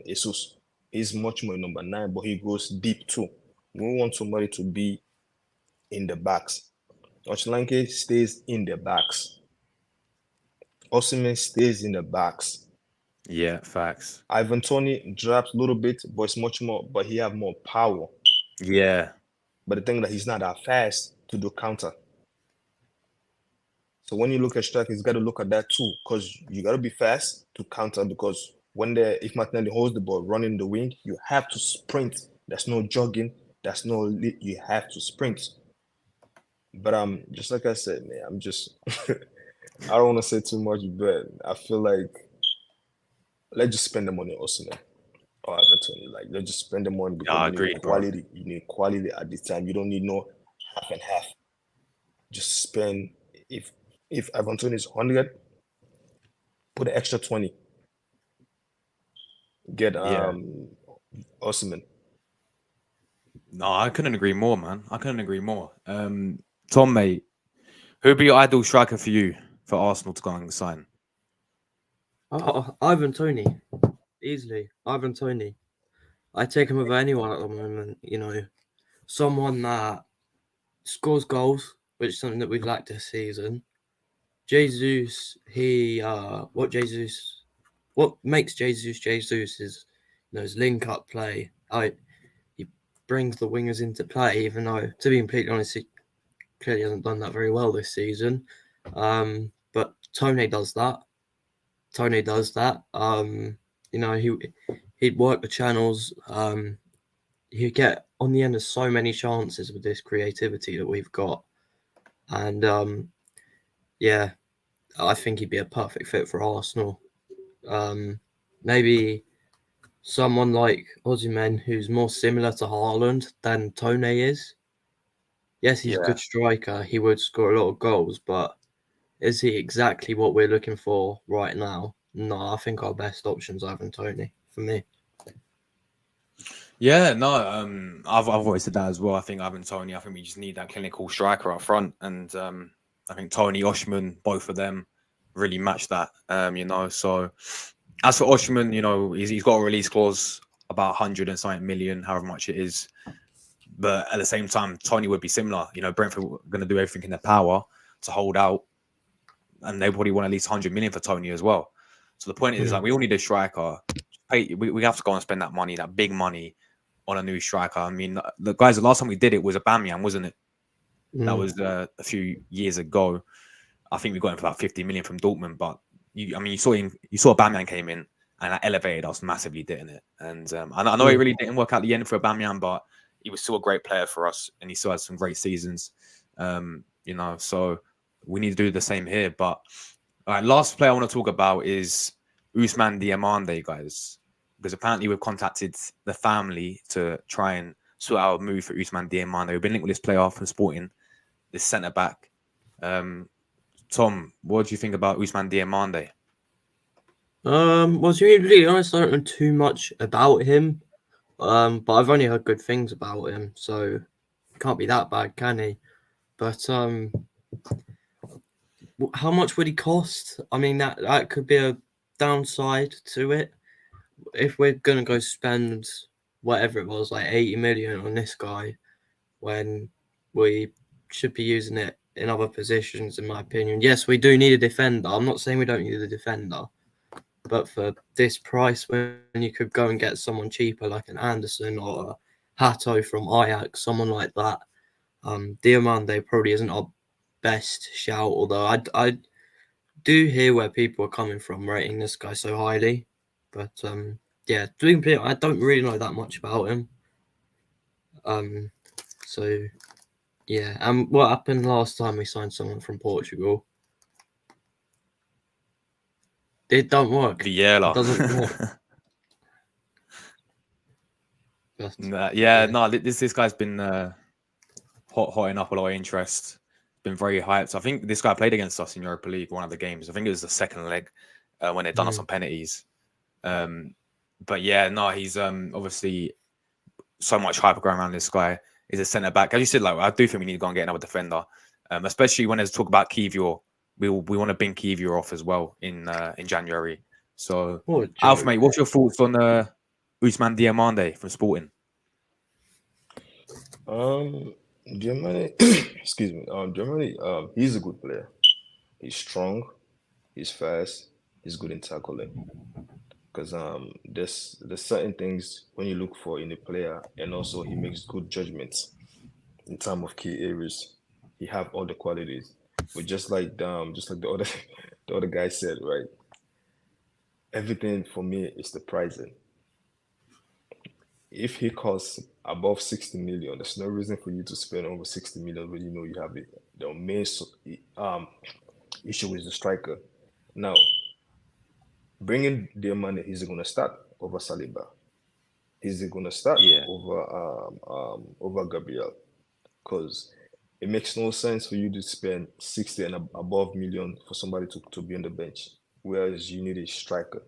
Jesus. He's much more number 9, but he goes deep too. We want somebody to be in the backs. Solanke stays in the backs. Osimhen stays in the backs. Yeah, facts. Tony drops a little bit, but it's much more. But he have more power. Yeah. But the thing that he's not that fast to do counter. So when you look at strike, you got to look at that too, because you got to be fast to counter. Because if Martinelli holds the ball running the wing, you have to sprint. There's no jogging. There's no you have to sprint. But just like I said, man, I'm just I don't want to say too much, but I feel like let's just spend the money on Osimhen or Everton. Like let's just spend the money because Yeah, you need agreed, bro. quality. You need quality at this time. You don't need no half and half. Just spend if Everton is 100, put an extra 20. Get Yeah. Osimhen. No, I couldn't agree more, man. I couldn't agree more. Tom, mate, who'd be your ideal striker for you for Arsenal to go and sign? Oh, Ivan Toney, easily. Ivan Toney. I take him over anyone at the moment. You know, someone that scores goals, which is something that we've lacked this season. Jesus, what makes Jesus is, you know, his link up play. He brings the wingers into play, even though, to be completely honest, he clearly hasn't done that very well this season. But Tony does that. You know, he'd work the channels. He'd get on the end of so many chances with this creativity that we've got. And yeah, I think he'd be a perfect fit for Arsenal. Maybe someone like Osimhen, who's more similar to Haaland than Toney is. Yes, he's a good striker. He would score a lot of goals, but is he exactly what we're looking for right now? No, I think our best option's Ivan Toney for me. Yeah, no, I've always said that as well. I think Ivan Toney, I think we just need that clinical striker up front, and I think Tony Oshman, both of them, really match that. You know, so as for Oshman, you know, he's got a release clause about 100 and something million, however much it is. But at the same time, Tony would be similar. You know, Brentford are going to do everything in their power to hold out, and they probably want at least 100 million for Tony as well. So the point is, like, we all need a striker. We have to go and spend that money, that big money, on a new striker. I mean, the last time we did it was Aubameyang, wasn't it? That was a few years ago. I think we got him for about 50 million from Dortmund. But you saw Aubameyang came in and that elevated us massively, didn't it? And I know it really didn't work out the end for Aubameyang, but he was still a great player for us, and he still had some great seasons. You know, so we need to do the same here. But all right, last player I want to talk about is Usman Diomande, guys, because apparently we've contacted the family to try and sort out a move for Usman Diomande. We've been linked with this player from Sporting, this centre back. Tom, what do you think about Usman Diomande? Well, to be completely honest, I don't know too much about him. But I've only heard good things about him, so can't be that bad, can he? But how much would he cost? I mean, that could be a downside to it. If we're gonna go spend whatever it was, like 80 million on this guy, when we should be using it in other positions, in my opinion. Yes, we do need a defender. I'm not saying we don't need a defender, But for this price, when you could go and get someone cheaper like an Anderson or a Hato from Ajax, someone like that, Diomande probably isn't our best shout. Although I do hear where people are coming from rating this guy so highly. But yeah, I don't really know that much about him. So yeah, and what happened last time we signed someone from Portugal? It don't work. Viela. It doesn't work. But, This guy's been hotting up a lot of interest. Been very hyped. I think this guy played against us in Europa League, one of the games. I think it was the second leg when they'd done us on penalties. But yeah, no, he's obviously so much hype going around this guy. He's a centre back. As you said, like I do think we need to go and get another defender, especially when there's talk about Kivior. We want to bring Kivior off as well in January. So, Alf, mate, what's your thoughts on Usman Diomande from Sporting? Germany, excuse me. Germany, he's a good player. He's strong. He's fast. He's good in tackling. Because there's certain things when you look for in a player, and also he makes good judgments in terms of key areas. He have all the qualities, but just like the other guy said, right? Everything for me is the pricing. If he costs above 60 million, there's no reason for you to spend over 60 million when you know you have it. The main issue is the striker. Now, bringing their money, he's going to start over Saliba. He's going to start over Gabriel, because it makes no sense for you to spend 60 and above million for somebody to be on the bench, whereas you need a striker,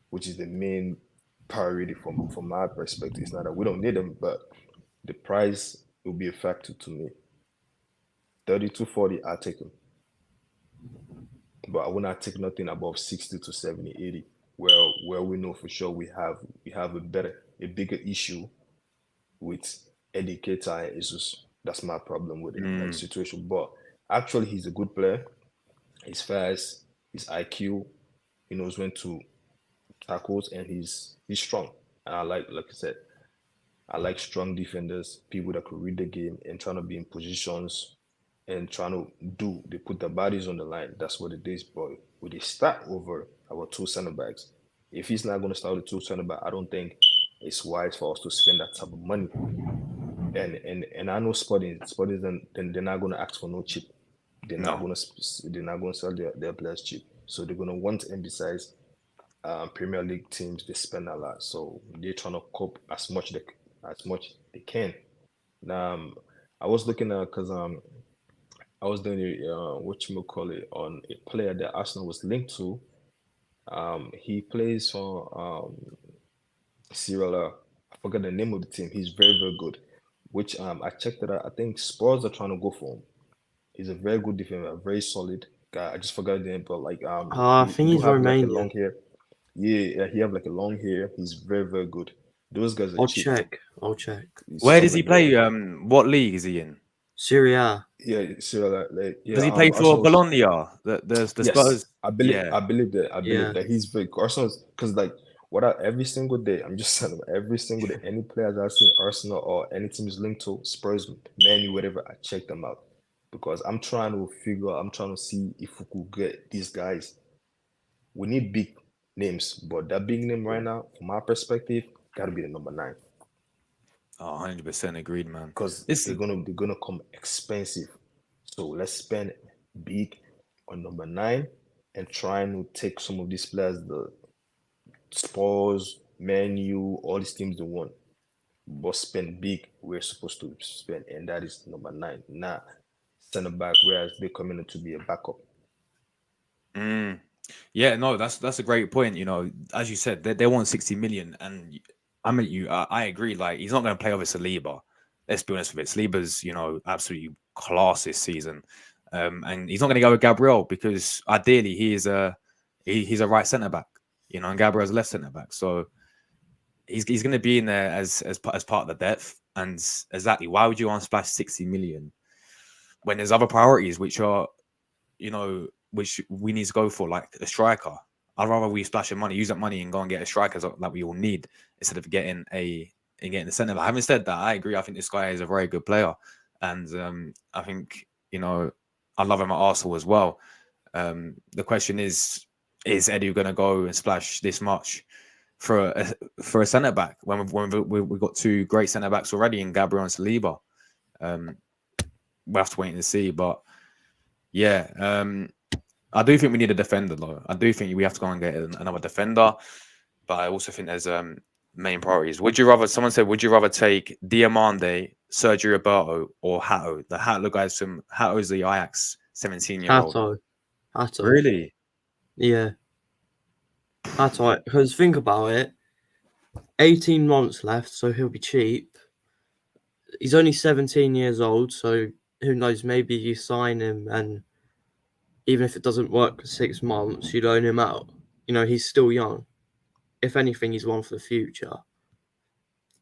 which is the main priority from my perspective. It's not that we don't need them, but the price will be a factor to me. 30 to 40, I'll take him. But I will not take nothing above 60 to 70, 80, where we know for sure we have a bigger issue with Eddie Keita and Jesus. That's my problem with it, that situation. But actually, he's a good player. He's fast. He's IQ. He knows when to tackles, and he's strong. And I like I said, I like strong defenders, people that could read the game and trying to be in positions and trying to they put their bodies on the line. That's what it is, boy. Would they start over our two center backs? If he's not going to start with two center back, I don't think it's wise for us to spend that type of money. And I know Sporting, then they're not going to ask for no cheap. They're not going to sell their players cheap. So they're going to want, and besides, Premier League teams, they spend a lot, so they're trying to cope as much they can. Now, I was looking at, because I was doing on a player that Arsenal was linked to. He plays for Sierra. I forgot the name of the team. He's very, very good. Which I checked it out. I think Spurs are trying to go for him. He's a very good defender, very solid guy. I just forgot the name, but I think he's Romanian. Like long hair. Yeah, he have like a long hair. He's very, very good. Those guys are cheap. I'll check. Where does he play? What league is he in? Serie A. Yeah, Syria. Does he play for Bologna? The Spurs. I believe that he's very Arsenal, because every single day, I'm just saying, every single day, any players I see in Arsenal or any teams linked to Spurs, Man U, whatever, I check them out, because I'm trying to see if we could get these guys. We need big names, but that big name right now, from my perspective, gotta be the number 9. Oh, 100% agreed, man. Because they're gonna come expensive. So let's spend big on number 9 and trying to take some of these players, the Spurs, Man U, all these teams they want. But spend big, we're supposed to spend, and that is number 9, not center back, whereas they're coming in to be a backup. Yeah, no, that's a great point. You know, as you said, they want 60 million, and I agree. Like, he's not going to play over Saliba. Let's be honest with it. Saliba's, absolutely class this season, and he's not going to go with Gabriel, because ideally he's a right centre back, and Gabriel's a left centre back. So he's going to be in there as part of the depth. And exactly, why would you want to splash 60 million when there's other priorities which are, which we need to go for, like a striker? I'd rather we splash the money, use that money, and go and get a striker that we all need instead of getting the centre back. Having said that, I agree. I think this guy is a very good player, and I think I love him at Arsenal as well. The question is Eddie going to go and splash this much for a centre back when we've got two great centre backs already in Gabriel and Saliba? We'll have to wait and see, but yeah. I do think we need a defender, though. I do think we have to go and get another defender, but I also think there's main priorities. Someone said, would you rather take Diomande, Sergio Roberto, or Hato? The Hato guys from Hato's the Ajax 17-year-old. Hato. Really? Yeah. Hato, because think about it, 18 months left, so he'll be cheap. He's only 17 years old, so who knows, maybe you sign him and even if it doesn't work for 6 months, you loan him out. He's still young. If anything, he's one for the future.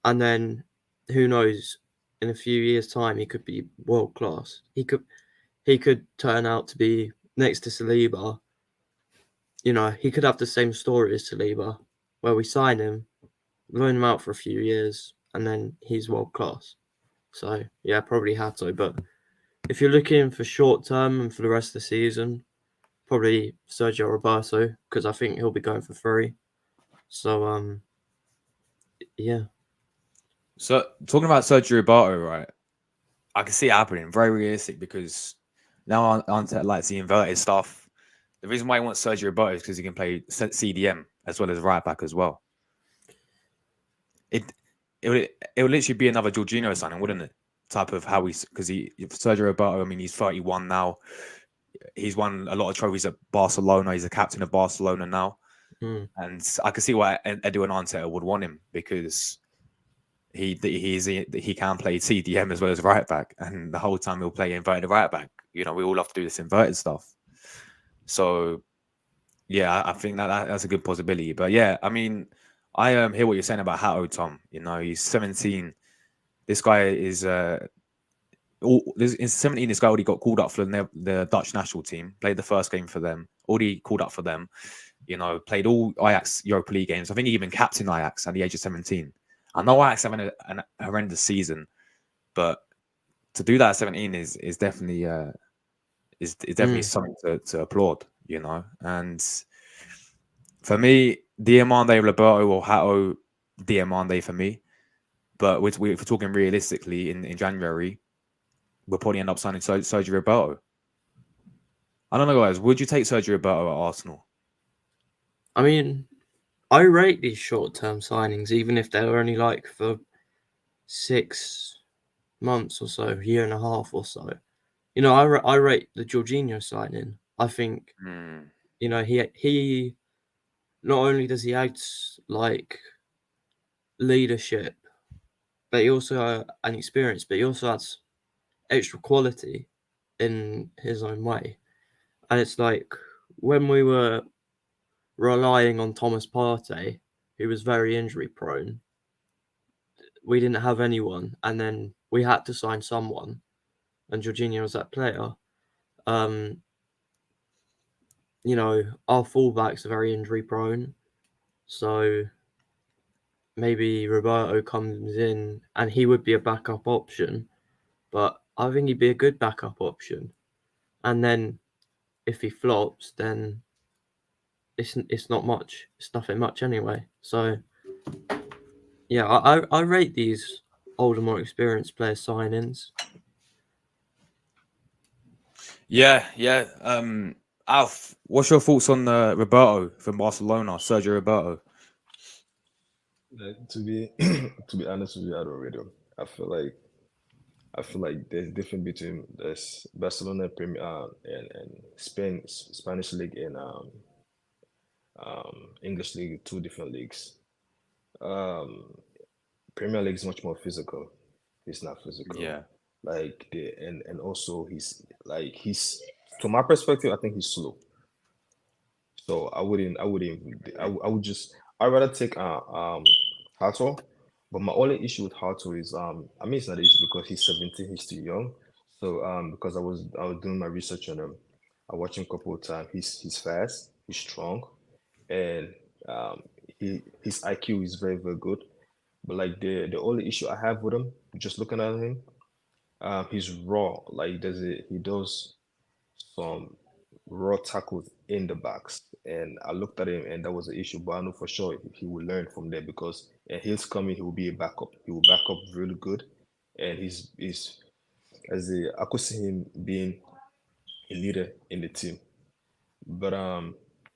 And then, who knows, in a few years' time, he could be world class. He could turn out to be next to Saliba. He could have the same story as Saliba, where we sign him, loan him out for a few years, and then he's world class. So, yeah, probably Hato. But if you're looking for short term and for the rest of the season, probably Sergio Roberto, because I think he'll be going for free. So, yeah. So, talking about Sergio Roberto, right? I can see it happening. Very realistic, because now Arteta likes the inverted stuff. The reason why he wants Sergio Roberto is because he can play CDM as well as right back as well. It would literally be another Jorginho signing, wouldn't it? Type of how Sergio Roberto, I mean, he's 31 now. He's won a lot of trophies at Barcelona. He's a captain of Barcelona now. And I can see why Edu and Arteta would want him, because he can play CDM as well as right back, and the whole time he'll play inverted right back. We all have to do this inverted stuff. So yeah, I think that's a good possibility. But yeah, I mean, I hear what you're saying about Hato, Tom. He's 17. This guy is in 17. This guy already got called up for the Dutch national team. Played the first game for them. Already called up for them. Played all Ajax Europa League games. I think he even captained Ajax at the age of 17. I know Ajax having a horrendous season, but to do that at 17 is definitely definitely something to applaud. And for me, Diomande, Roberto, or Hato, Diomande for me. But if we're talking realistically, in January, we'll probably end up signing Sergio Roberto. I don't know, guys. Would you take Sergio Roberto at Arsenal? I mean, I rate these short-term signings, even if they're only like for 6 months or so, a year and a half or so. I rate the Jorginho signing. I think, he not only does he add like leadership, but he also an experience, but he also adds extra quality in his own way. And it's like when we were relying on Thomas Partey, who was very injury prone, we didn't have anyone, and then we had to sign someone, and Jorginho was that player. Our fullbacks are very injury prone, so maybe Roberto comes in and he would be a backup option, but I think he'd be a good backup option. And then if he flops, then it's not much. It's nothing much anyway. So yeah, I rate these older, more experienced player signings. Yeah. Alf, what's your thoughts on Roberto from Barcelona, Sergio Roberto? To be honest with you, I don't really. I feel like there's difference between this Barcelona Premier and Spanish league and English league, two different leagues. Premier League is much more physical. It's not physical. Yeah. And also he's to my perspective, I think he's slow. So I'd rather take Hato. But my only issue with Hato is it's not an issue because he's 17, he's too young. So because I was doing my research on him, I watched him a couple of times. He's fast, he's strong, and his IQ is very, very good. But like the only issue I have with him, just looking at him, he's raw. Like he does some raw tackles in the box, and I looked at him, and that was an issue. But I know for sure he will learn from there because he's coming. He will be a backup. He will back up really good, and he's I could see him being a leader in the team. But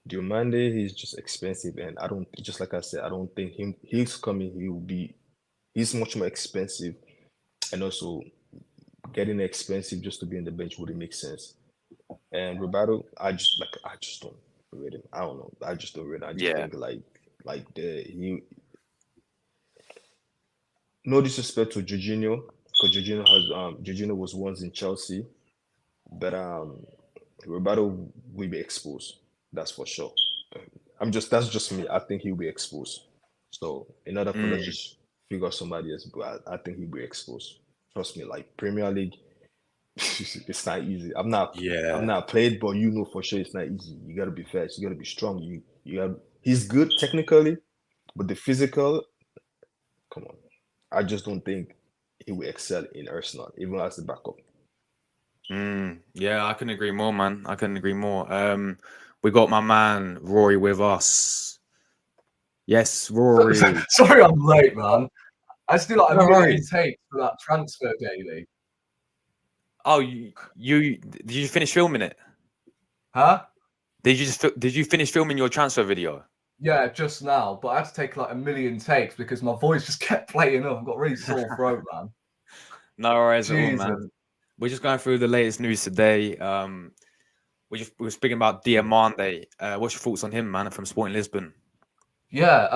Diomande, he's just expensive, and I don't just like I said, I don't think he's coming. He's much more expensive, and also getting expensive just to be on the bench wouldn't make sense. And Roberto, I just don't rate him. I don't know. I just don't rate him. I just Yeah. think no disrespect to Jorginho, because Jorginho was once in Chelsea, but Roberto will be exposed. That's for sure. That's just me. I think he'll be exposed. So in order for us just figure out somebody else, but I think he'll be exposed. Trust me, like Premier League, it's not easy. I'm not played, but you know for sure it's not easy. You gotta be fast, you gotta be strong. He's good technically, but the physical, come on. I just don't think he will excel in Arsenal, even as the backup. Yeah, I couldn't agree more, man. I couldn't agree more. We got my man Rory with us. Yes, Rory. Sorry, I'm late, man. I still like a No million worries. takes for that transfer daily. Oh, did you finish filming it? Huh? Did you finish filming your transfer video? Yeah, just now, but I had to take like a million takes because my voice just kept playing up. I've got a really sore throat, man. No worries at all, Jesus. man. We're just going through the latest news today. We were speaking about Diomande. What's your thoughts on him, man, from Sporting Lisbon? Yeah,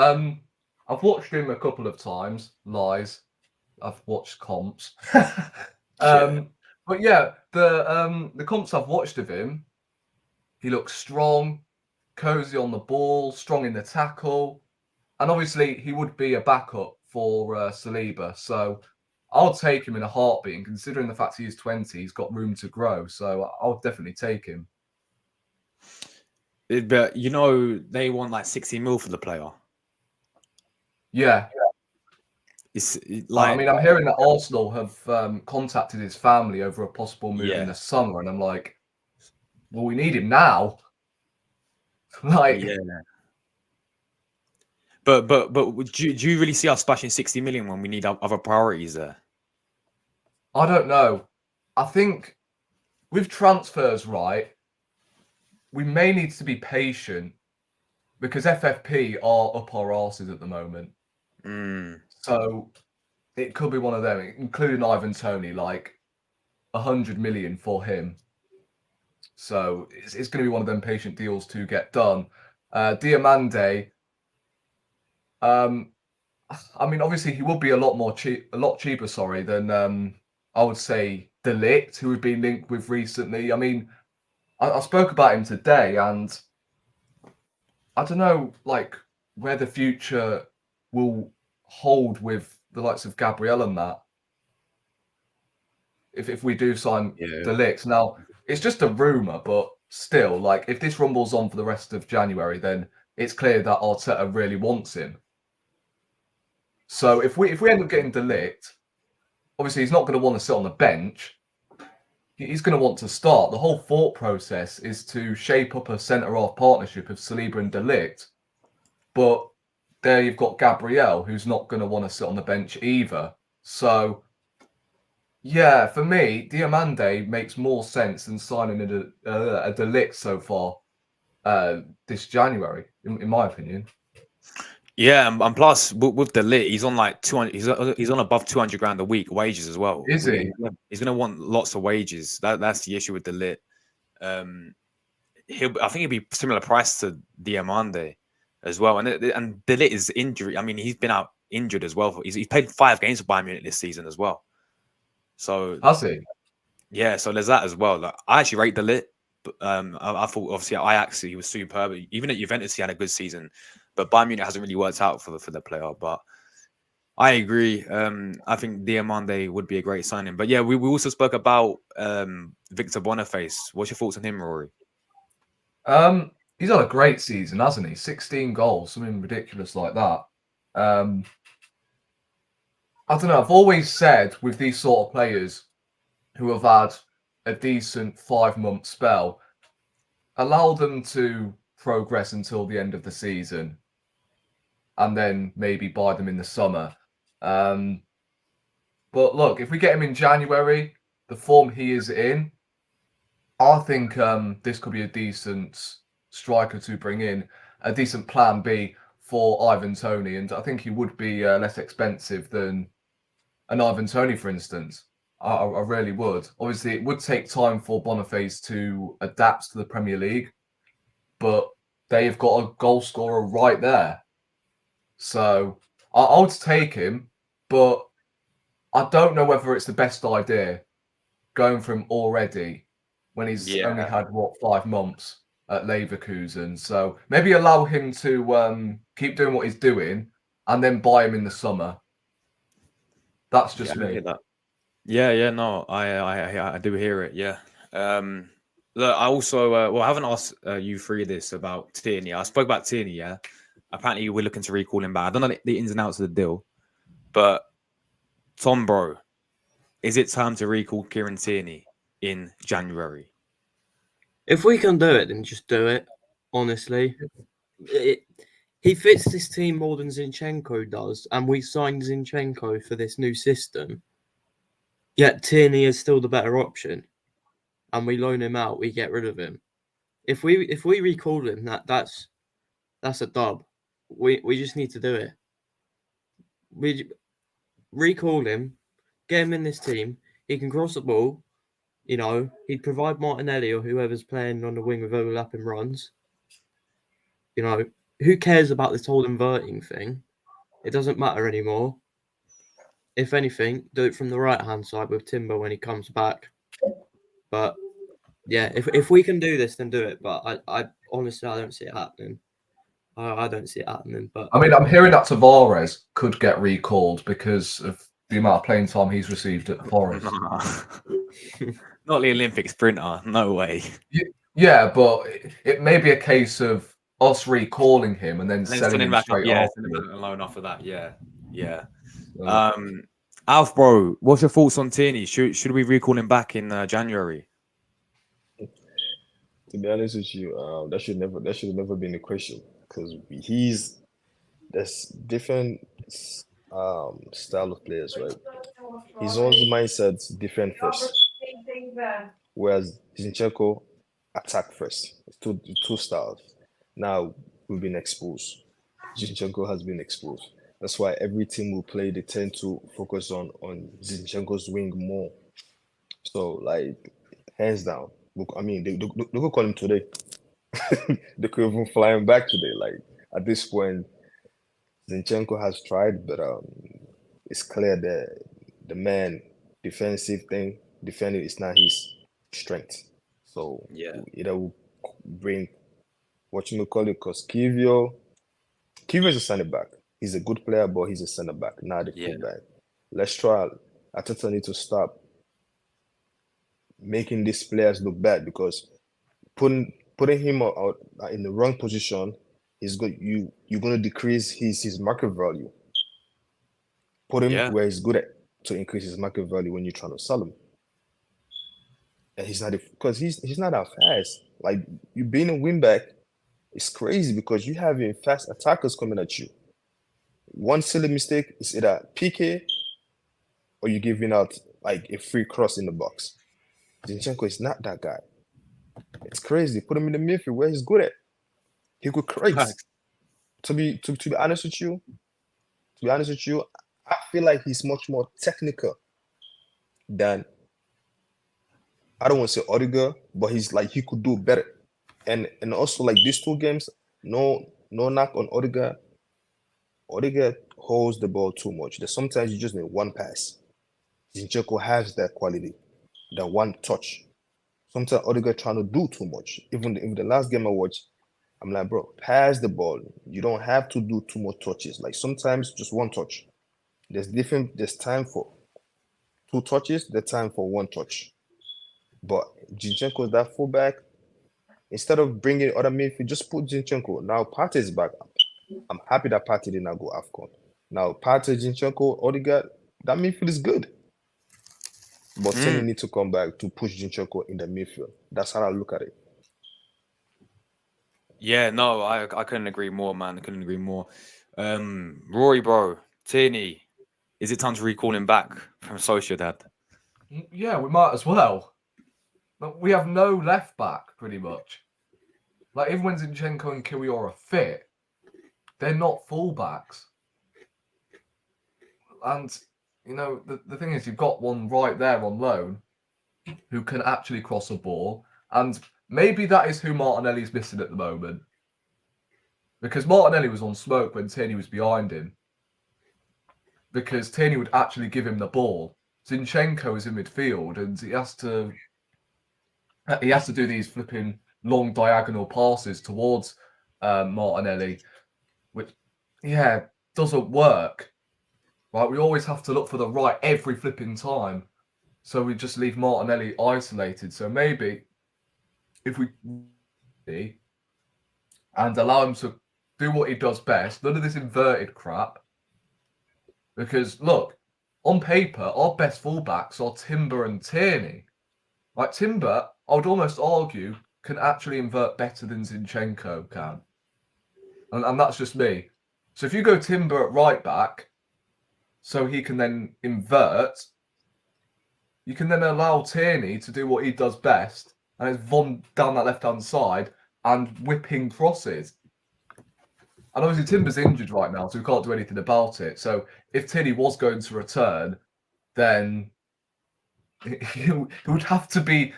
I've watched him a couple of times. Lies. I've watched comps. But yeah, the comps I've watched of him, he looks strong, cozy on the ball, strong in the tackle, and obviously he would be a backup for Saliba. So I'll take him in a heartbeat. And considering the fact he's 20, he's got room to grow. So I'll definitely take him. But you know they want like 60 mil for the player. Yeah. It's like, I mean, I'm hearing that Arsenal have contacted his family over a possible move in the summer, and I'm like, well, we need him now. Like, yeah. But do you really see us splashing 60 million when we need other priorities there? I don't know. I think with transfers, right, we may need to be patient because FFP are up our arses at the moment. So it could be one of them, including Ivan Toney, like 100 million for him. So it's going to be one of them patient deals to get done. Diomande, I mean, obviously he would be a lot cheaper, than I would say De Ligt, who we've been linked with recently. I mean, I spoke about him today, and I don't know, like where the future will hold with the likes of Gabriel and that. If we do sign De Ligt. Now, it's just a rumour, but still, like, if this rumbles on for the rest of January, then it's clear that Arteta really wants him. So if we end up getting De Ligt, obviously he's not going to want to sit on the bench. He's going to want to start. The whole thought process is to shape up a centre-half partnership of Saliba and De Ligt. But there you've got Gabriel, who's not going to want to sit on the bench either. So, yeah, for me, Diomande makes more sense than signing a De Ligt so far this January, in my opinion. Yeah, and plus with De Ligt, he's on like 200. He's on above 200 grand a week wages as well. Is he? He's gonna want lots of wages. That's the issue with De Ligt. I think he'll be similar price to Diomande as well. And De Ligt is injury. I mean, he's been out injured as well. He's played 5 games for Bayern Munich this season as well. So has he? Yeah, so there's that as well. Like, I actually rate De Ligt. But, I thought obviously at Ajax he was superb. Even at Juventus he had a good season. But Bayern Munich hasn't really worked out for the player. But I agree. I think Diomande would be a great signing. But yeah, we also spoke about Victor Boniface. What's your thoughts on him, Rory? he's had a great season, hasn't he? 16 goals, something ridiculous like that. I don't know. I've always said with these sort of players who have had a decent 5-month spell, allow them to progress until the end of the season and then maybe buy them in the summer. But look, if we get him in January, the form he is in, I think this could be a decent striker to bring in, a decent plan B for Ivan Toney. And I think he would be less expensive than an Ivan Toney, for instance. I really would. Obviously, it would take time for Boniface to adapt to the Premier League, but they've got a goal scorer right there. So I would take him, but I don't know whether it's the best idea going for him already when he's only had, 5 months at Leverkusen. So maybe allow him to keep doing what he's doing and then buy him in the summer. That's just me. No, I do hear it. Yeah. Look, I also I haven't asked you three this about Tierney. I spoke about Tierney. Yeah. Apparently, we're looking to recall him back. I don't know the ins and outs of the deal, but Tom, bro, is it time to recall Kieran Tierney in January? If we can do it, then just do it. Honestly, he fits this team more than Zinchenko does, and we signed Zinchenko for this new system. Yet Tierney is still the better option, and we loan him out. We get rid of him. If we recall him, that's a dub. We just need to do it. We recall him, get him in this team. He can cross the ball. You know, he'd provide Martinelli or whoever's playing on the wing with overlapping runs. You know, who cares about this whole inverting thing? It doesn't matter anymore. If anything, do it from the right-hand side with Timber when he comes back. But, yeah, if we can do this, then do it. But I honestly, I don't see it happening. I don't see it happening. But I mean, I'm hearing that Tavares could get recalled because of the amount of playing time he's received at Forest. Not the Olympic sprinter. No way. Yeah, but it may be a case of us recalling him and then selling him back straight up. Yeah, off. send him alone off of that. Yeah. Alf, bro, what's your thoughts on Tierney? Should we recall him back in January? To be honest with you, that should have never been a question because there's different style of players, right? His own mindset's defend first, whereas Zinchenko attack first. It's two styles. Now we've been exposed. Zinchenko has been exposed. That's why every team we play, they tend to focus on Zinchenko's wing more. So, like, hands down. I mean, they could call him today. They could even fly him back today. Like, at this point, Zinchenko has tried, but it's clear that the man defensive thing, defending is not his strength. So, either will bring what you call it, because Kivio is a center back. He's a good player, but he's a center back, not a fullback. Let's try. Ateta need to stop making these players look bad because putting him out in the wrong position is good. You're going to decrease his market value. Put him where he's good at to increase his market value when you're trying to sell him. And he's not because he's not that fast. Like you being a wing back, it's crazy because you having fast attackers coming at you. One silly mistake is either PK or you're giving out like a free cross in the box. Zinchenko is not that guy. It's crazy. Put him in the midfield where he's good at. He could create. To be honest with you, I feel like he's much more technical than, I don't want to say Odegaard, but he's like he could do better. And also like these two games, no knock on Odegaard. Odegaard holds the ball too much. There's sometimes you just need one pass. Zinchenko has that quality, that one touch. Sometimes Odegaard trying to do too much. Even the last game I watched, I'm like, bro, pass the ball. You don't have to do too much touches. Like sometimes just one touch. There's time for 2 touches, there's time for 1 touch. But Zinchenko is that fullback. Instead of bringing other midfield, just put Zinchenko. Now Partey is back. I'm happy that Partey did not go AFCON. Now Partey, Zinchenko, Odegaard, that midfield is good. But Tierney need to come back to push Zinchenko in the midfield. That's how I look at it. Yeah, no, I couldn't agree more, man. I couldn't agree more. Rory, bro, Tierney, is it time to recall him back from Sociedad? Yeah, we might as well. But we have no left back, pretty much. Like, even when Zinchenko and Kiwior are fit, they're not fullbacks. And, you know, the thing is, you've got one right there on loan who can actually cross a ball. And maybe that is who Martinelli's missing at the moment. Because Martinelli was on smoke when Tierney was behind him. Because Tierney would actually give him the ball. Zinchenko is in midfield and he has to do these flipping long diagonal passes towards Martinelli, which, yeah, doesn't work. Right? We always have to look for the right every flipping time. So we just leave Martinelli isolated. So maybe if we and allow him to do what he does best, none of this inverted crap. Because look, on paper, our best fullbacks are Timber and Tierney. Like Timber, I would almost argue, can actually invert better than Zinchenko can. And that's just me. So if you go Timber at right back, so he can then invert, you can then allow Tierney to do what he does best, and it's Von down that left-hand side and whipping crosses. And obviously Timber's injured right now, so we can't do anything about it. So if Tierney was going to return, then he would have to be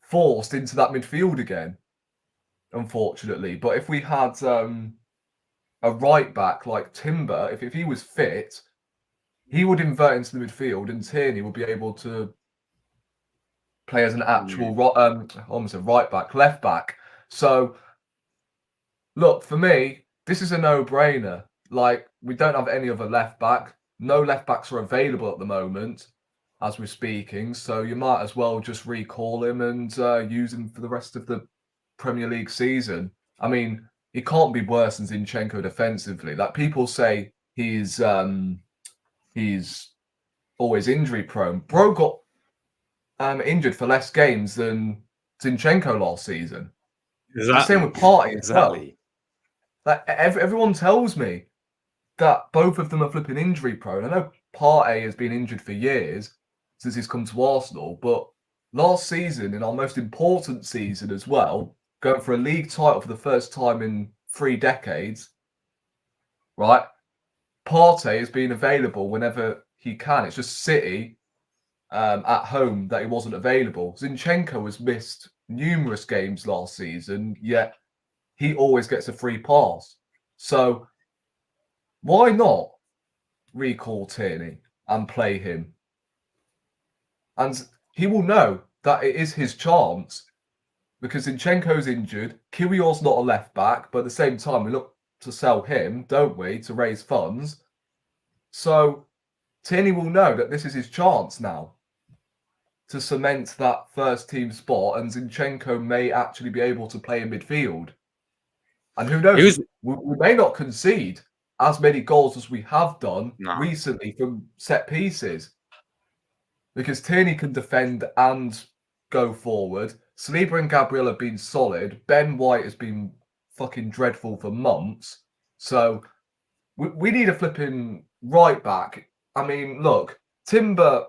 forced into that midfield again, unfortunately. But if we had a right back like Timber, if he was fit, he would invert into the midfield and Tierney would be able to play as an actual almost a right back, left back. So look, for me, this is a no-brainer. Like, we don't have any other left back. No left backs are available at the moment as we're speaking. So you might as well just recall him and use him for the rest of the Premier League season. I mean, he can't be worse than Zinchenko defensively. Like, people say he's always injury prone. Bro got injured for less games than Zinchenko last season. Exactly. The same with Partey as well. Exactly. Like, everyone tells me that both of them are flipping injury prone. I know Partey has been injured for years since he's come to Arsenal, but last season, in our most important season as well, going for a league title for the first time in 3 decades, right? Partey has been available whenever he can. It's just City at home that he wasn't available. Zinchenko has missed numerous games last season, yet he always gets a free pass. So why not recall Tierney and play him? And he will know that it is his chance because Zinchenko's injured. Kiwior's not a left back, but at the same time, we look to sell him, don't we, to raise funds. So Tierney will know that this is his chance now to cement that first team spot, and Zinchenko may actually be able to play in midfield. And who knows, we may not concede as many goals as we have done recently from set pieces. Because Tierney can defend and go forward. Saliba and Gabriel have been solid. Ben White has been fucking dreadful for months. So we need a flipping right back. I mean, look, Timber,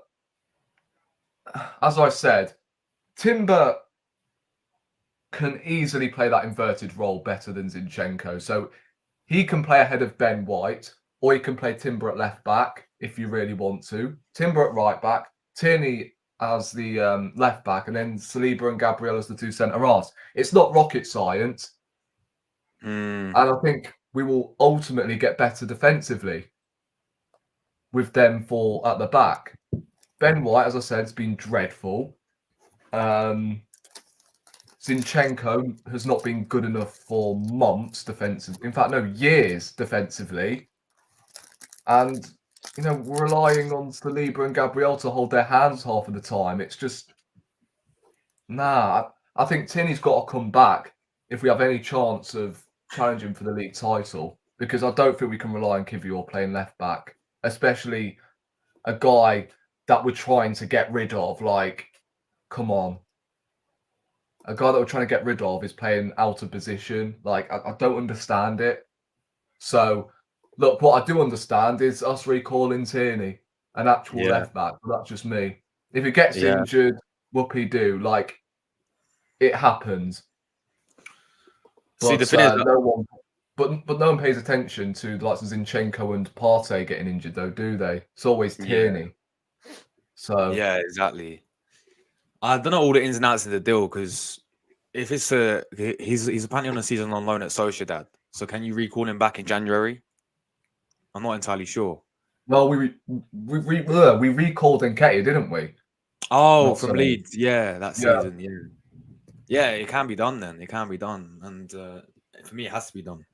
as I said, Timber can easily play that inverted role better than Zinchenko. So he can play ahead of Ben White, or he can play Timber at left back if you really want to. Timber at right back, Tierney as the left back, and then Saliba and Gabriel as the 2 centre-halves. It's not rocket science. And I think we will ultimately get better defensively with them at the back. Ben White, as I said, has been dreadful. Zinchenko has not been good enough for months defensively. In fact, no, years defensively. And, you know, we're relying on Saliba and Gabriel to hold their hands half of the time. It's just, I think Tierney's got to come back if we have any chance of challenging for the league title, because I don't think we can rely on Kivior playing left back, especially a guy that we're trying to get rid of. Like, come on. A guy that we're trying to get rid of is playing out of position. Like, I don't understand it. So, look, what I do understand is us recalling Tierney, an actual left back. But that's just me. If he gets injured, whoopee-doo. Like, it happens. See, But the thing is, no one pays attention to the likes of Zinchenko and Partey getting injured, though, do they? It's always Tierney. So yeah, exactly. I don't know all the ins and outs of the deal because if it's he's apparently on a season on loan at Sociedad. So can you recall him back in January? I'm not entirely sure. well, we recalled Nketiah, didn't we? Oh, Not from so- Leeds, yeah, that Yeah. season, yeah, it can be done. Then it can be done, and for me, it has to be done.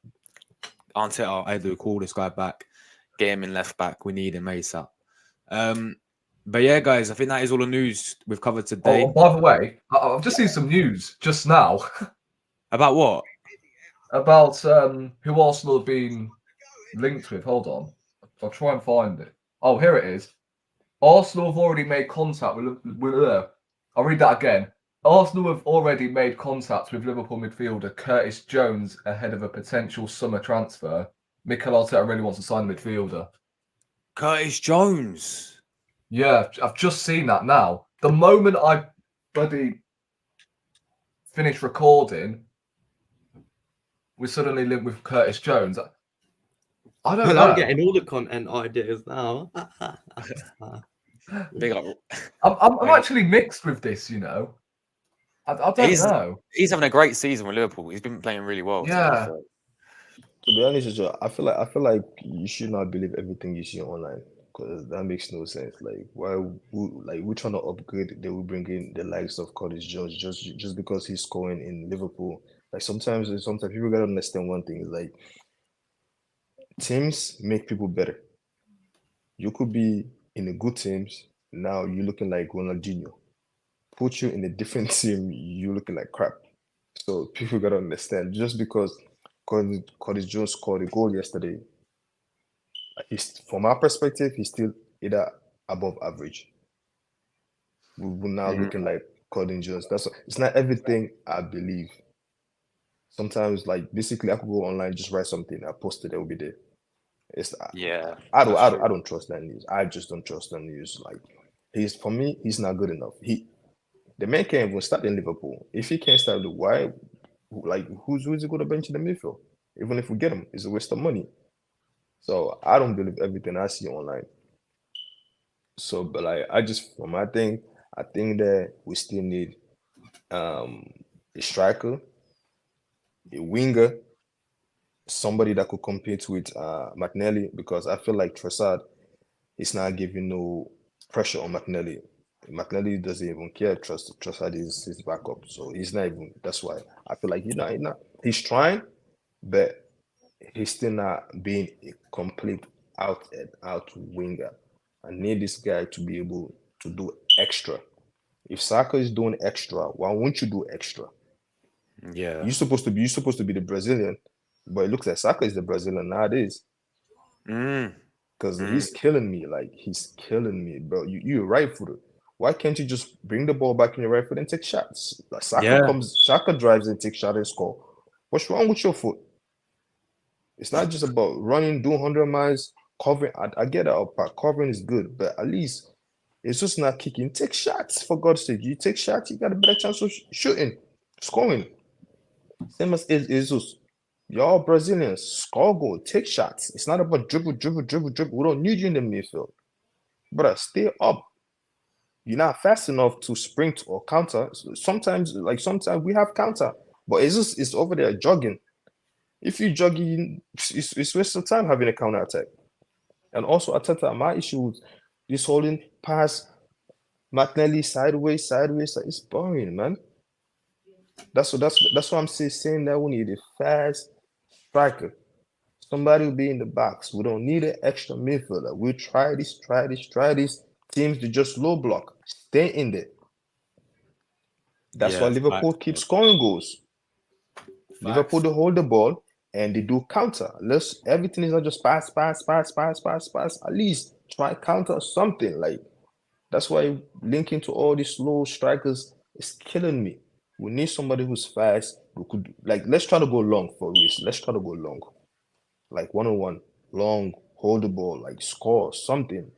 Arteta, I do call this guy back, get him in left back. We need him ASAP. But yeah, guys, I think that is all the news we've covered today. Oh, by the way, I've just seen some news just now About what? about who Arsenal have been linked with. Hold on, I'll try and find it. Oh, here it is. Arsenal have already made contact with I'll read that again. Arsenal have already made contact with Liverpool midfielder Curtis Jones ahead of a potential summer transfer. Mikel Arteta really wants to sign the midfielder. Curtis Jones. Yeah, I've just seen that now. The moment I bloody finished recording, we suddenly linked with Curtis Jones. I don't Well, know. I'm getting all the content ideas now. Big up. I'm actually mixed with this, you know. I don't know. He's having a great season with Liverpool. He's been playing really well. Yeah. To be honest with you, I feel like you should not believe everything you see online because that makes no sense. Like, we're trying to upgrade? They will bring in the likes of Curtis Jones just because he's scoring in Liverpool. Like sometimes people gotta understand one thing is like teams make people better. You could be in a good teams now. You're looking like Ronaldinho. Put you in a different team, you're looking like crap. So people gotta understand just because Curtis Jones scored a goal yesterday. From our perspective, he's still either above average. We're now looking like Curtis Jones. It's not everything I believe. Sometimes, like basically, I could go online, just write something, I post it, it will be there. I don't trust that news. I just don't trust that news. Like for me, he's not good enough. The man can't even start in Liverpool. If he can't start, why? Like who's he going to bench in the midfield? Even if we get him, it's a waste of money. So I don't believe everything I see online. So, but like for my thing, I think that we still need a striker, a winger, somebody that could compete with Martinelli, because I feel like Trossard is not giving no pressure on Martinelli. Martinelli doesn't even care. Trossard is his backup, so he's not even. That's why I feel like he's trying, but he's still not being a complete out winger. I need this guy to be able to do extra. If Saka is doing extra, why won't you do extra? Yeah. You're supposed to be the Brazilian, but it looks like Saka is the Brazilian nowadays. Because he's killing me. Like he's killing me, bro. You're right footed. Why can't you just bring the ball back in your right foot and take shots? Like Saka drives and takes shots and score. What's wrong with your foot? It's not just about running, doing 100 miles, covering. I get that part. Covering is good, but at least it's just not kicking. Take shots, for God's sake. You take shots, you got a better chance of shooting, scoring. Same as Jesus. Y'all Brazilians, score goal, take shots. It's not about dribble. We don't need you in the midfield. Brother, stay up. You're not fast enough to sprint or counter. Sometimes we have counter, but it's over there jogging. If you jogging, it's waste of time having a counter attack. And also, Arteta, my issue with this holding pass, Martinelli sideways. It's boring, man. That's what I'm saying that we need a fast striker. Somebody will be in the box. We don't need an extra midfielder. We'll try this. Teams to just low block. Stay in there. That's why Liverpool keeps scoring goals. Liverpool they hold the ball and they do counter. Everything is not just pass. At least try counter something. Like that's why linking to all these slow strikers is killing me. We need somebody who's fast. Who could let's try to go long for Reece. Let's try to go long. Like 1-on-1, long, hold the ball, like score something.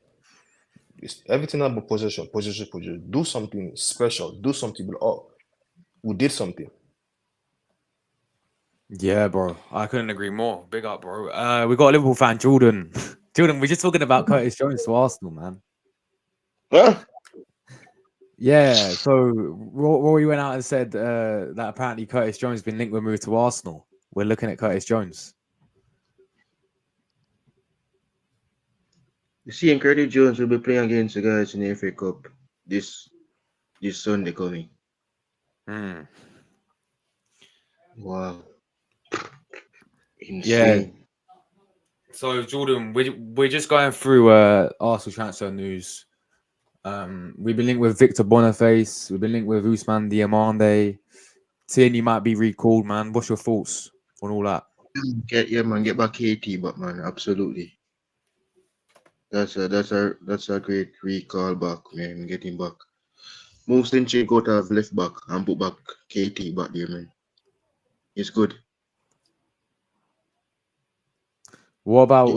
It's everything about possession. Do something special. Do something. Oh, we did something. Yeah, bro. I couldn't agree more. Big up, bro. We got a Liverpool fan, Jordan. Jordan, we're just talking about Curtis Jones to Arsenal, man. Huh? Yeah, so Rory went out and said that apparently Curtis Jones has been linked with a move to Arsenal. We're looking at Curtis Jones. You see, and Curtis Jones will be playing against the guys in the FA Cup this Sunday coming. Wow. Insane. Yeah. So Jordan, we're just going through Arsenal transfer news. We've been linked with Victor Boniface. We've been linked with Usman Diomande. Tierney might be recalled, man. What's your thoughts on all that? Get back KT, but man, absolutely. That's a great recall back, man. Get him back. Move Zinchenko out of left back and put back KT back there, man. It's good. What about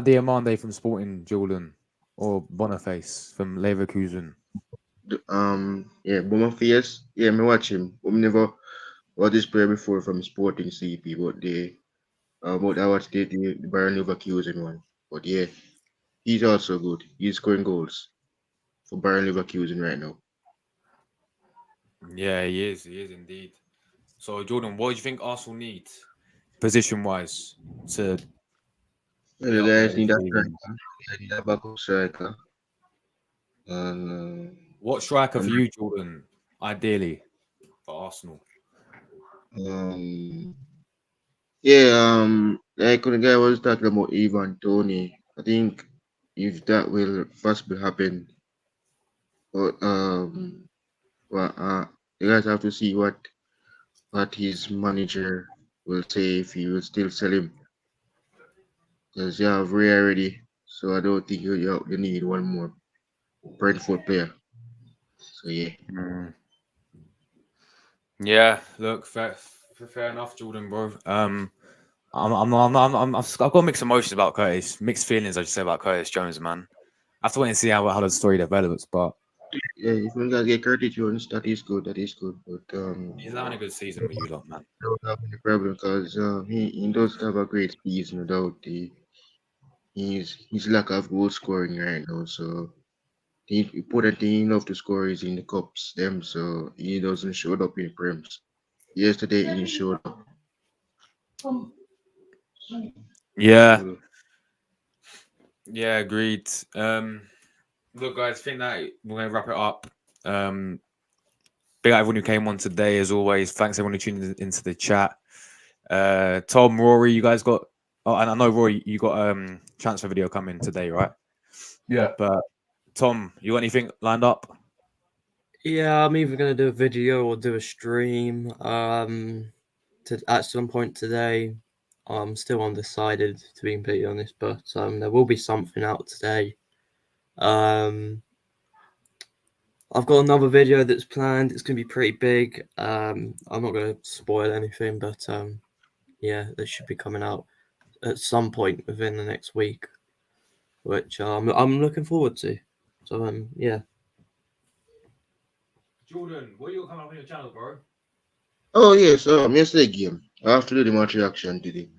Diomande from Sporting, Jordan, or Boniface from Leverkusen? Boniface. Yeah, me watch him. I never watched this player before from Sporting CP, but I watched the Bayern Leverkusen one. But yeah, he's also good. He's scoring goals for Bayern Leverkusen right now. Yeah, he is. He is indeed. So, Jordan, what do you think Arsenal need, position-wise, to? The guys need that striker. They need a backup striker. And what striker for you, Jordan, ideally for Arsenal? Like when the guy was talking about Ivan Toney, I think if that will possibly happen, but you guys have to see what his manager will say if he will still sell him, because you have Ray already, so I don't think you need one more Brentford player. So yeah. Yeah, look, fair enough, Jordan, bro. I've got mixed emotions about Curtis, mixed feelings, I should say, about Curtis Jones, man. I have to wait and see how the story develops, but yeah, if we can get Curtis Jones, that is good. But he's having a good season with you lot, man. I don't have any problem because he does have a great season without his lack of goal scoring right now. So the important thing he love to score is in the cups, so he doesn't show up in prems. Yesterday he showed up. Yeah. Yeah, agreed. Look, guys, I think that we're going to wrap it up. Big up everyone who came on today, as always. Thanks everyone who tuned into the chat. Tom, Rory, you guys got... Oh, and I know, Rory, you got transfer video coming today, right? Yeah. But, Tom, you got anything lined up? Yeah, I'm either going to do a video or do a stream at some point today. I'm still undecided, to be completely honest, but there will be something out today. I've got another video that's planned. It's going to be pretty big. I'm not going to spoil anything, but yeah, this should be coming out at some point within the next week, which I'm looking forward to. So yeah. Jordan, what are you coming up on your channel, bro? Oh yes, yesterday game. I have to do the match reaction today.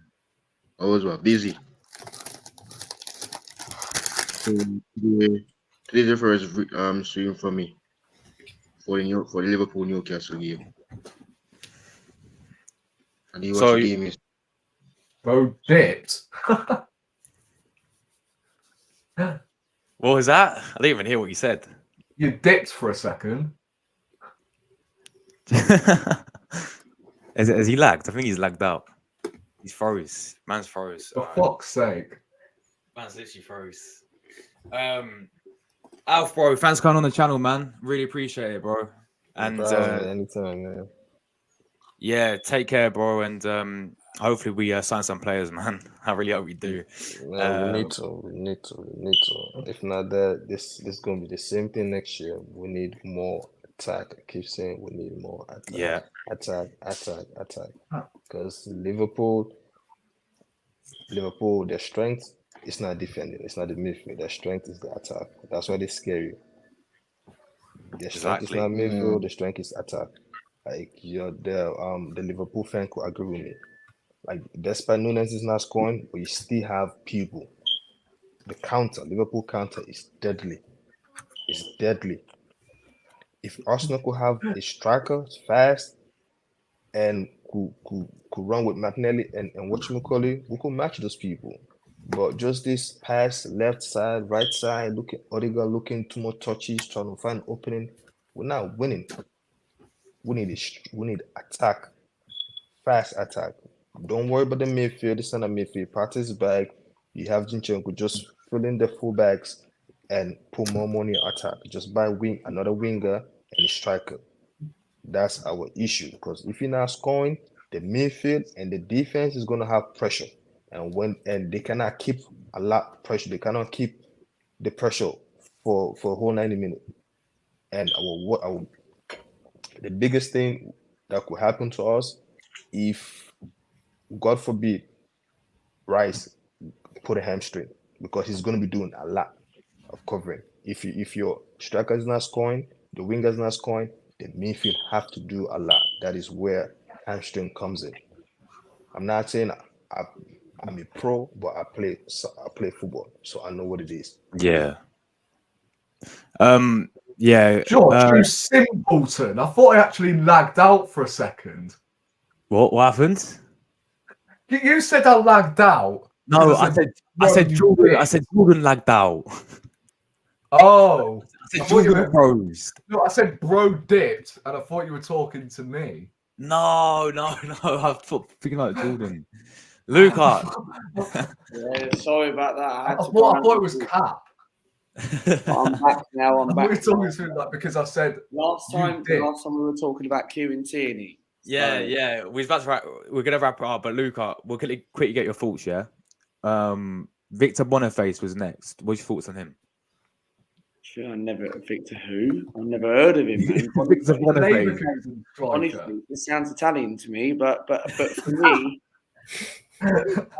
I was busy. Today's the first stream for me for the Liverpool Newcastle game. And he watched the game yesterday. Bro dipped. What was that? I didn't even hear what you said. You dipped for a second. Has he lagged? I think he's lagged out. He's froze. Man's froze. For fuck's sake. Man's literally froze. Alf, bro, thanks for coming on the channel, man. Really appreciate it, bro. And anytime, man. Yeah, take care, bro, and hopefully we sign some players, man. I really hope we do. No, we need to. We need to. We need to. If not that, this gonna be the same thing next year. We need more attack. I keep saying we need more attack. Yeah, Attack. Because Liverpool, their strength is not defending. It's not the midfield. Their strength is the attack. That's why they scare you. Their strength is exactly. not midfield. Their strength is attack. Like the Liverpool fan could agree with me. Like despite Nunes is not scoring, but you still have people. The Liverpool counter is deadly. It's deadly. If Arsenal could have a striker fast and could run with Martinelli and whatchamacallit, we could match those people. But just this pass left side, right side, Odegaard looking too much touches, trying to find opening. We're not winning. We need attack, fast attack. Don't worry about the midfield. The center midfield. Partey's back. You have Zinchenko just fill in the fullbacks and put more money on attack. Just buy another winger and a striker. That's our issue. Because if you're not scoring, the midfield and the defense is gonna have pressure. And they cannot keep a lot of pressure. They cannot keep the pressure for a whole 90 minutes. And the biggest thing that could happen to us if, God forbid, Rice put a hamstring, because he's going to be doing a lot of covering. If your striker is not scoring, the winger is not scoring, the midfield have to do a lot. That is where hamstring comes in. I'm not saying I'm a pro, but I play football, so I know what it is. Yeah. Yeah. George, you simpleton. I thought I actually lagged out for a second. What happened? You said I lagged out. No, I said Jordan lagged out. Oh. I said Jordan froze. No, I said bro dipped, and I thought you were talking to me. No. I thought thinking about Jordan. Luca. Yeah, sorry about that. I thought it was Cap. I'm back now. I'm back. We're talking to like because I said last time we were talking about Kieran Tierney. Yeah. We're gonna wrap it up, but Luca, we'll quickly get your thoughts. Yeah. Victor Boniface was next. What's your thoughts on him? Sure, Victor who? I've never heard of him. Man. Victor Boniface. Honestly, it sounds Italian to me, but for me, I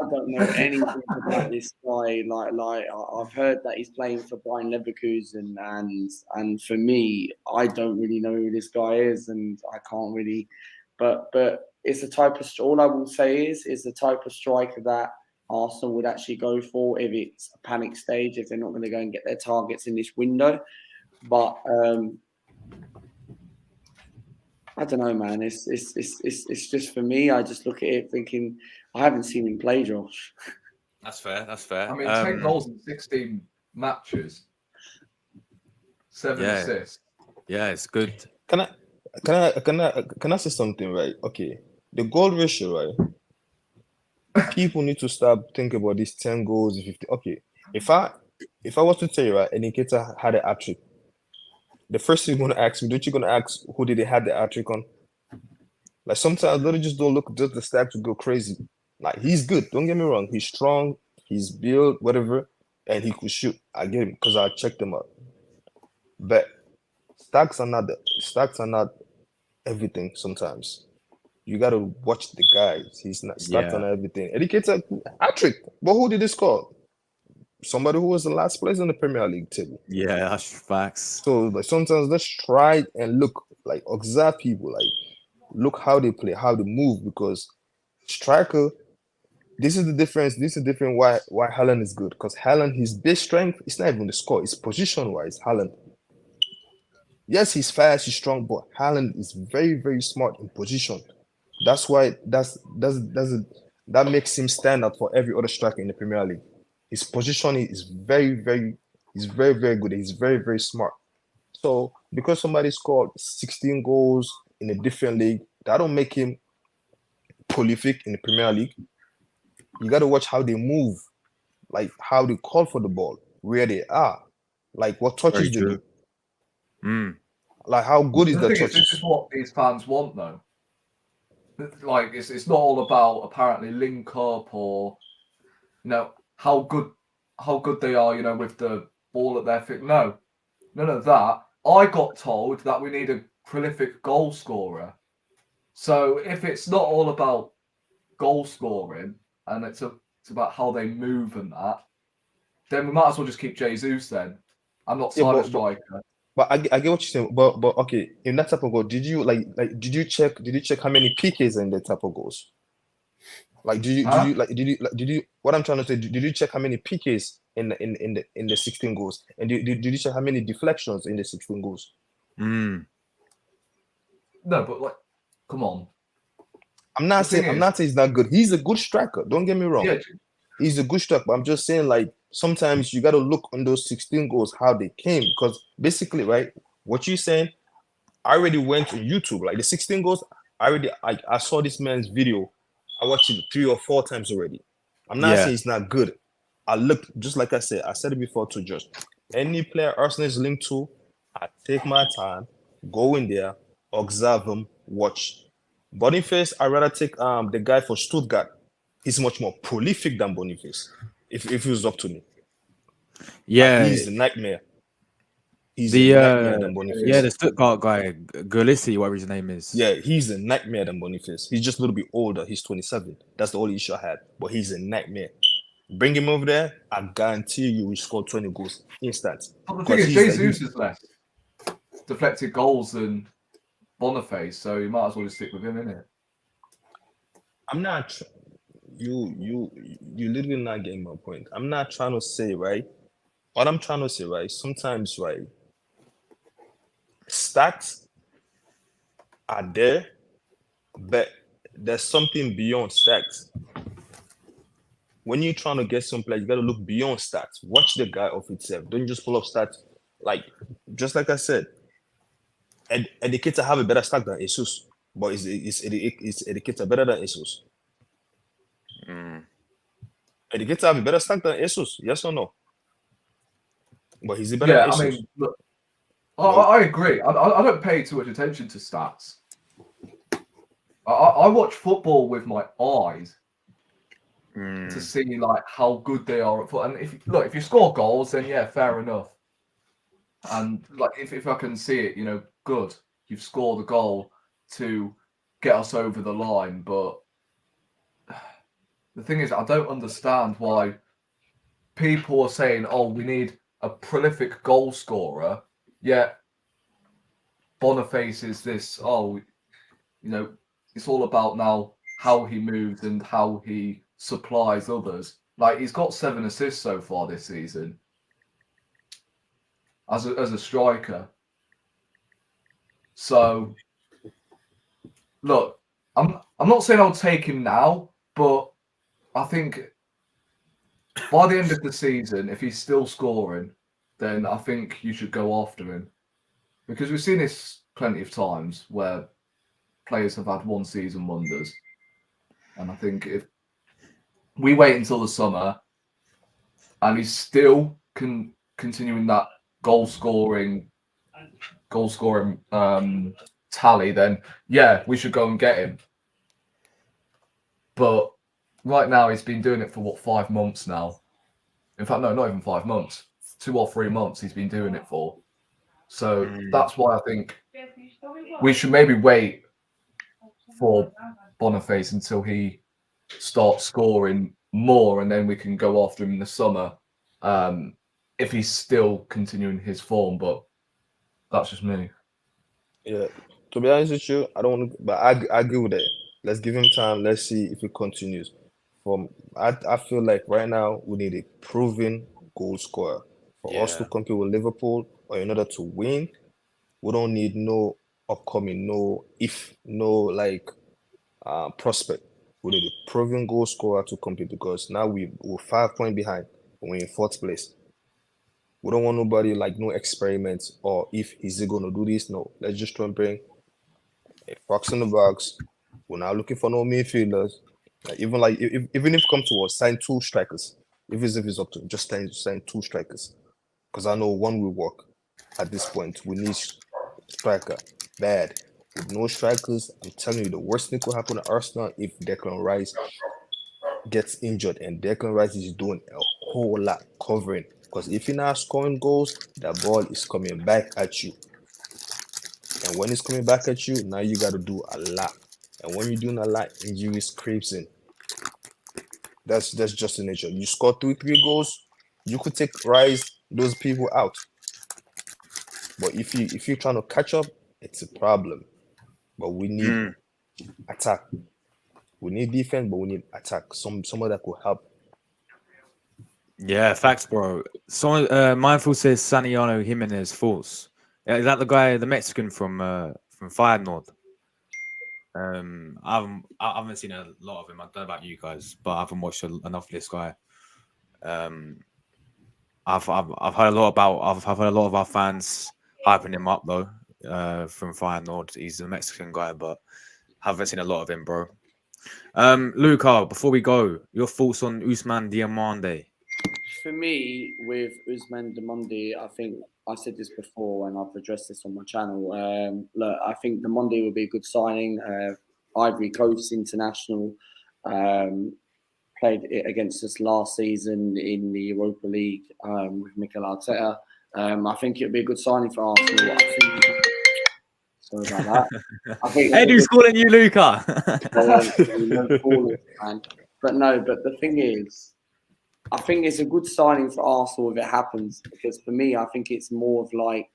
don't know anything about this guy. Like I've heard that he's playing for Bayern Leverkusen, and for me, I don't really know who this guy is, and I can't really. But it's the type of. All I will say is the type of striker that Arsenal would actually go for if it's a panic stage, if they're not going to go and get their targets in this window. But I don't know, man. It's just for me. I just look at it thinking I haven't seen him play, Josh. That's fair. I mean, 10 goals in 16 matches, 7 assists. Yeah, it's good. Can I say something, right? Okay, the goal ratio, right? People need to start thinking about these 10 goals, 50. Okay, if I was to tell you, right, Eniketa had a hat-trick, the first thing you're going to ask me, don't you going to ask who did he have the hat-trick on? Like sometimes they just don't look just the stats to go crazy. Like he's good, don't get me wrong. He's strong, he's built, whatever, and he could shoot. I get him because I checked him out. But stats are not everything sometimes. You got to watch the guys. He's not stats on everything. Eniketa hat-trick. But who did he score? Somebody who was the last place in the Premier League table. Yeah, that's facts. So like sometimes let's try and look, like observe people, like look how they play, how they move, because striker, this is the difference. This is different why Haaland is good. Because Haaland, his best strength, it's not even the score, it's position-wise, Haaland. Yes, he's fast, he's strong, but Haaland is very, very smart in position. That's why that makes him stand out for every other striker in the Premier League. His positioning is very, very good. He's very, very smart. So because somebody scored 16 goals in a different league, that don't make him prolific in the Premier League. You got to watch how they move, like how they call for the ball, where they are, like what touches they do. Like how good is that touch? This is what these fans want, though. like it's not all about apparently link up or how good they are, with the ball at their feet. No, none of that. I got told that we need a prolific goal scorer. So if it's not all about goal scoring and it's about how they move and that, then we might as well just keep Jesus then. I'm not signing a striker. But I get what you're saying. But okay, in that type of goal, did you did you check how many PKs are in that type of goals? Like did you what I'm trying to say, did you check how many PKs in the 16 goals? And did you check how many deflections in the 16 goals? No, but come on. I'm not saying he's not good. He's a good striker. Don't get me wrong. Yeah. He's a good striker. But I'm just saying, sometimes you got to look on those 16 goals how they came, because basically, right, what you're saying, I already went on YouTube. Like the 16 goals, I saw this man's video. I watched it 3 or 4 times already. I'm not saying it's not good. I looked, just like I said it before to Josh. Any player Arsenal is linked to, I take my time, go in there, observe him, watch. Boniface, I'd rather take the guy for Stuttgart. He's much more prolific than Boniface, if it was up to me. Yeah, he's a nightmare. He's a nightmare than Boniface. Yeah, the Stuttgart guy, Gulissi, whatever his name is. Yeah, he's a nightmare than Boniface. He's just a little bit older. He's 27. That's the only issue I had. But he's a nightmare. Bring him over there, I guarantee you we score 20 goals instant. But the thing is, Jesus is less deflected goals than Boniface, so you might as well just stick with him, innit? I'm not. You literally not getting my point. I'm not trying to say, right? What I'm trying to say, right? Sometimes, right, stats are there, but there's something beyond stats. When you're trying to get some play, you got to look beyond stats. Watch the guy of itself. Don't just pull up stats. Just like I said, Educator have a better stat than Jesus, but it's Educator better than Jesus? Educator have a better stat than Jesus, yes or no? But he's a better than Jesus. I mean, look, I agree. I don't pay too much attention to stats. I watch football with my eyes to see how good they are at football. And if you score goals, then yeah, fair enough. And if I can see it, good, you've scored a goal to get us over the line. But the thing is, I don't understand why people are saying, "Oh, we need a prolific goal scorer." Yet Boniface is this. It's all about now how he moves and how he supplies others. He's got 7 assists so far this season as a striker. So look, I'm not saying I'll take him now, but I think by the end of the season, if he's still scoring, then I think you should go after him, because we've seen this plenty of times where players have had one season wonders, and I think if we wait until the summer and he's still continuing that goal scoring tally, then yeah, we should go and get him. But right now he's been doing it for 5 months now. In fact, no, not even 5 months. 2 or 3 months he's been doing it for. So that's why I think we should maybe wait for Boniface until he starts scoring more, and then we can go after him in the summer if he's still continuing his form. But that's just me. Yeah, to be honest with you, I don't want to, but I agree with that. Let's give him time. Let's see if it continues. I feel like right now we need a proven goal scorer for us to compete with Liverpool, or in order to win. We don't need no upcoming, prospect. We need a proven goal scorer to compete, because now we're 5 points behind and we're in 4th place. We don't want nobody no experiments, or if he's going to do this. No, let's just try and bring a fox in the box. We're not looking for no midfielders. Even if it comes to us, sign 2 strikers. If it's up to him, just sign 2 strikers. Because I know one will work at this point. We need striker bad. With no strikers, I'm telling you, the worst thing could happen to Arsenal if Declan Rice gets injured, and Declan Rice is doing a whole lot covering. Because if you're not scoring goals, that ball is coming back at you. And when it's coming back at you, now you got to do a lot. And when you're doing a lot, injuries creeps in. That's just the nature. You score 3 goals, you could take those people out. But if you're trying to catch up, it's a problem. But we need attack. We need defense, but we need attack. Someone that could help. Yeah, facts, bro. Someone Mindful says Saniano Jimenez false. Is that the guy, the Mexican from Feyenoord? I haven't seen a lot of him. I don't know about you guys, but I haven't watched enough of this guy. I've heard a lot about. I've heard a lot of our fans hyping him up though. From Feyenoord, he's a Mexican guy, but haven't seen a lot of him, bro. Luca, before we go, your thoughts on Usman Diomande? For me, with Usman Diomande, I think I said this before and I've addressed this on my channel. Look, I think Diomande would be a good signing. Ivory Coast international, played it against us last season in the Europa League with Mikel Arteta. I think it would be a good signing for Arsenal. Sorry about that. I think Eddie's calling you Luca. But the thing is, I think it's a good signing for Arsenal if it happens, because for me, I think it's more of like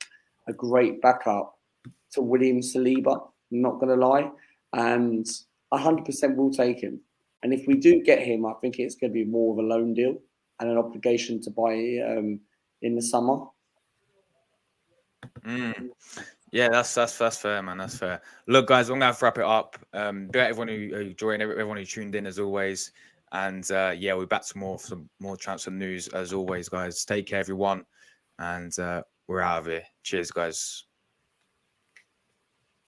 a great backup to William Saliba. I'm not going to lie, and 100% will take him. And if we do get him, I think it's going to be more of a loan deal and an obligation to buy in the summer. Yeah, that's fair, man. That's fair. Look, guys, I'm gonna have to wrap it up. Everyone who joined, everyone who tuned in as always, and yeah, we're back to some more transfer news as always, guys. Take care, everyone, and we're out of here. Cheers, guys.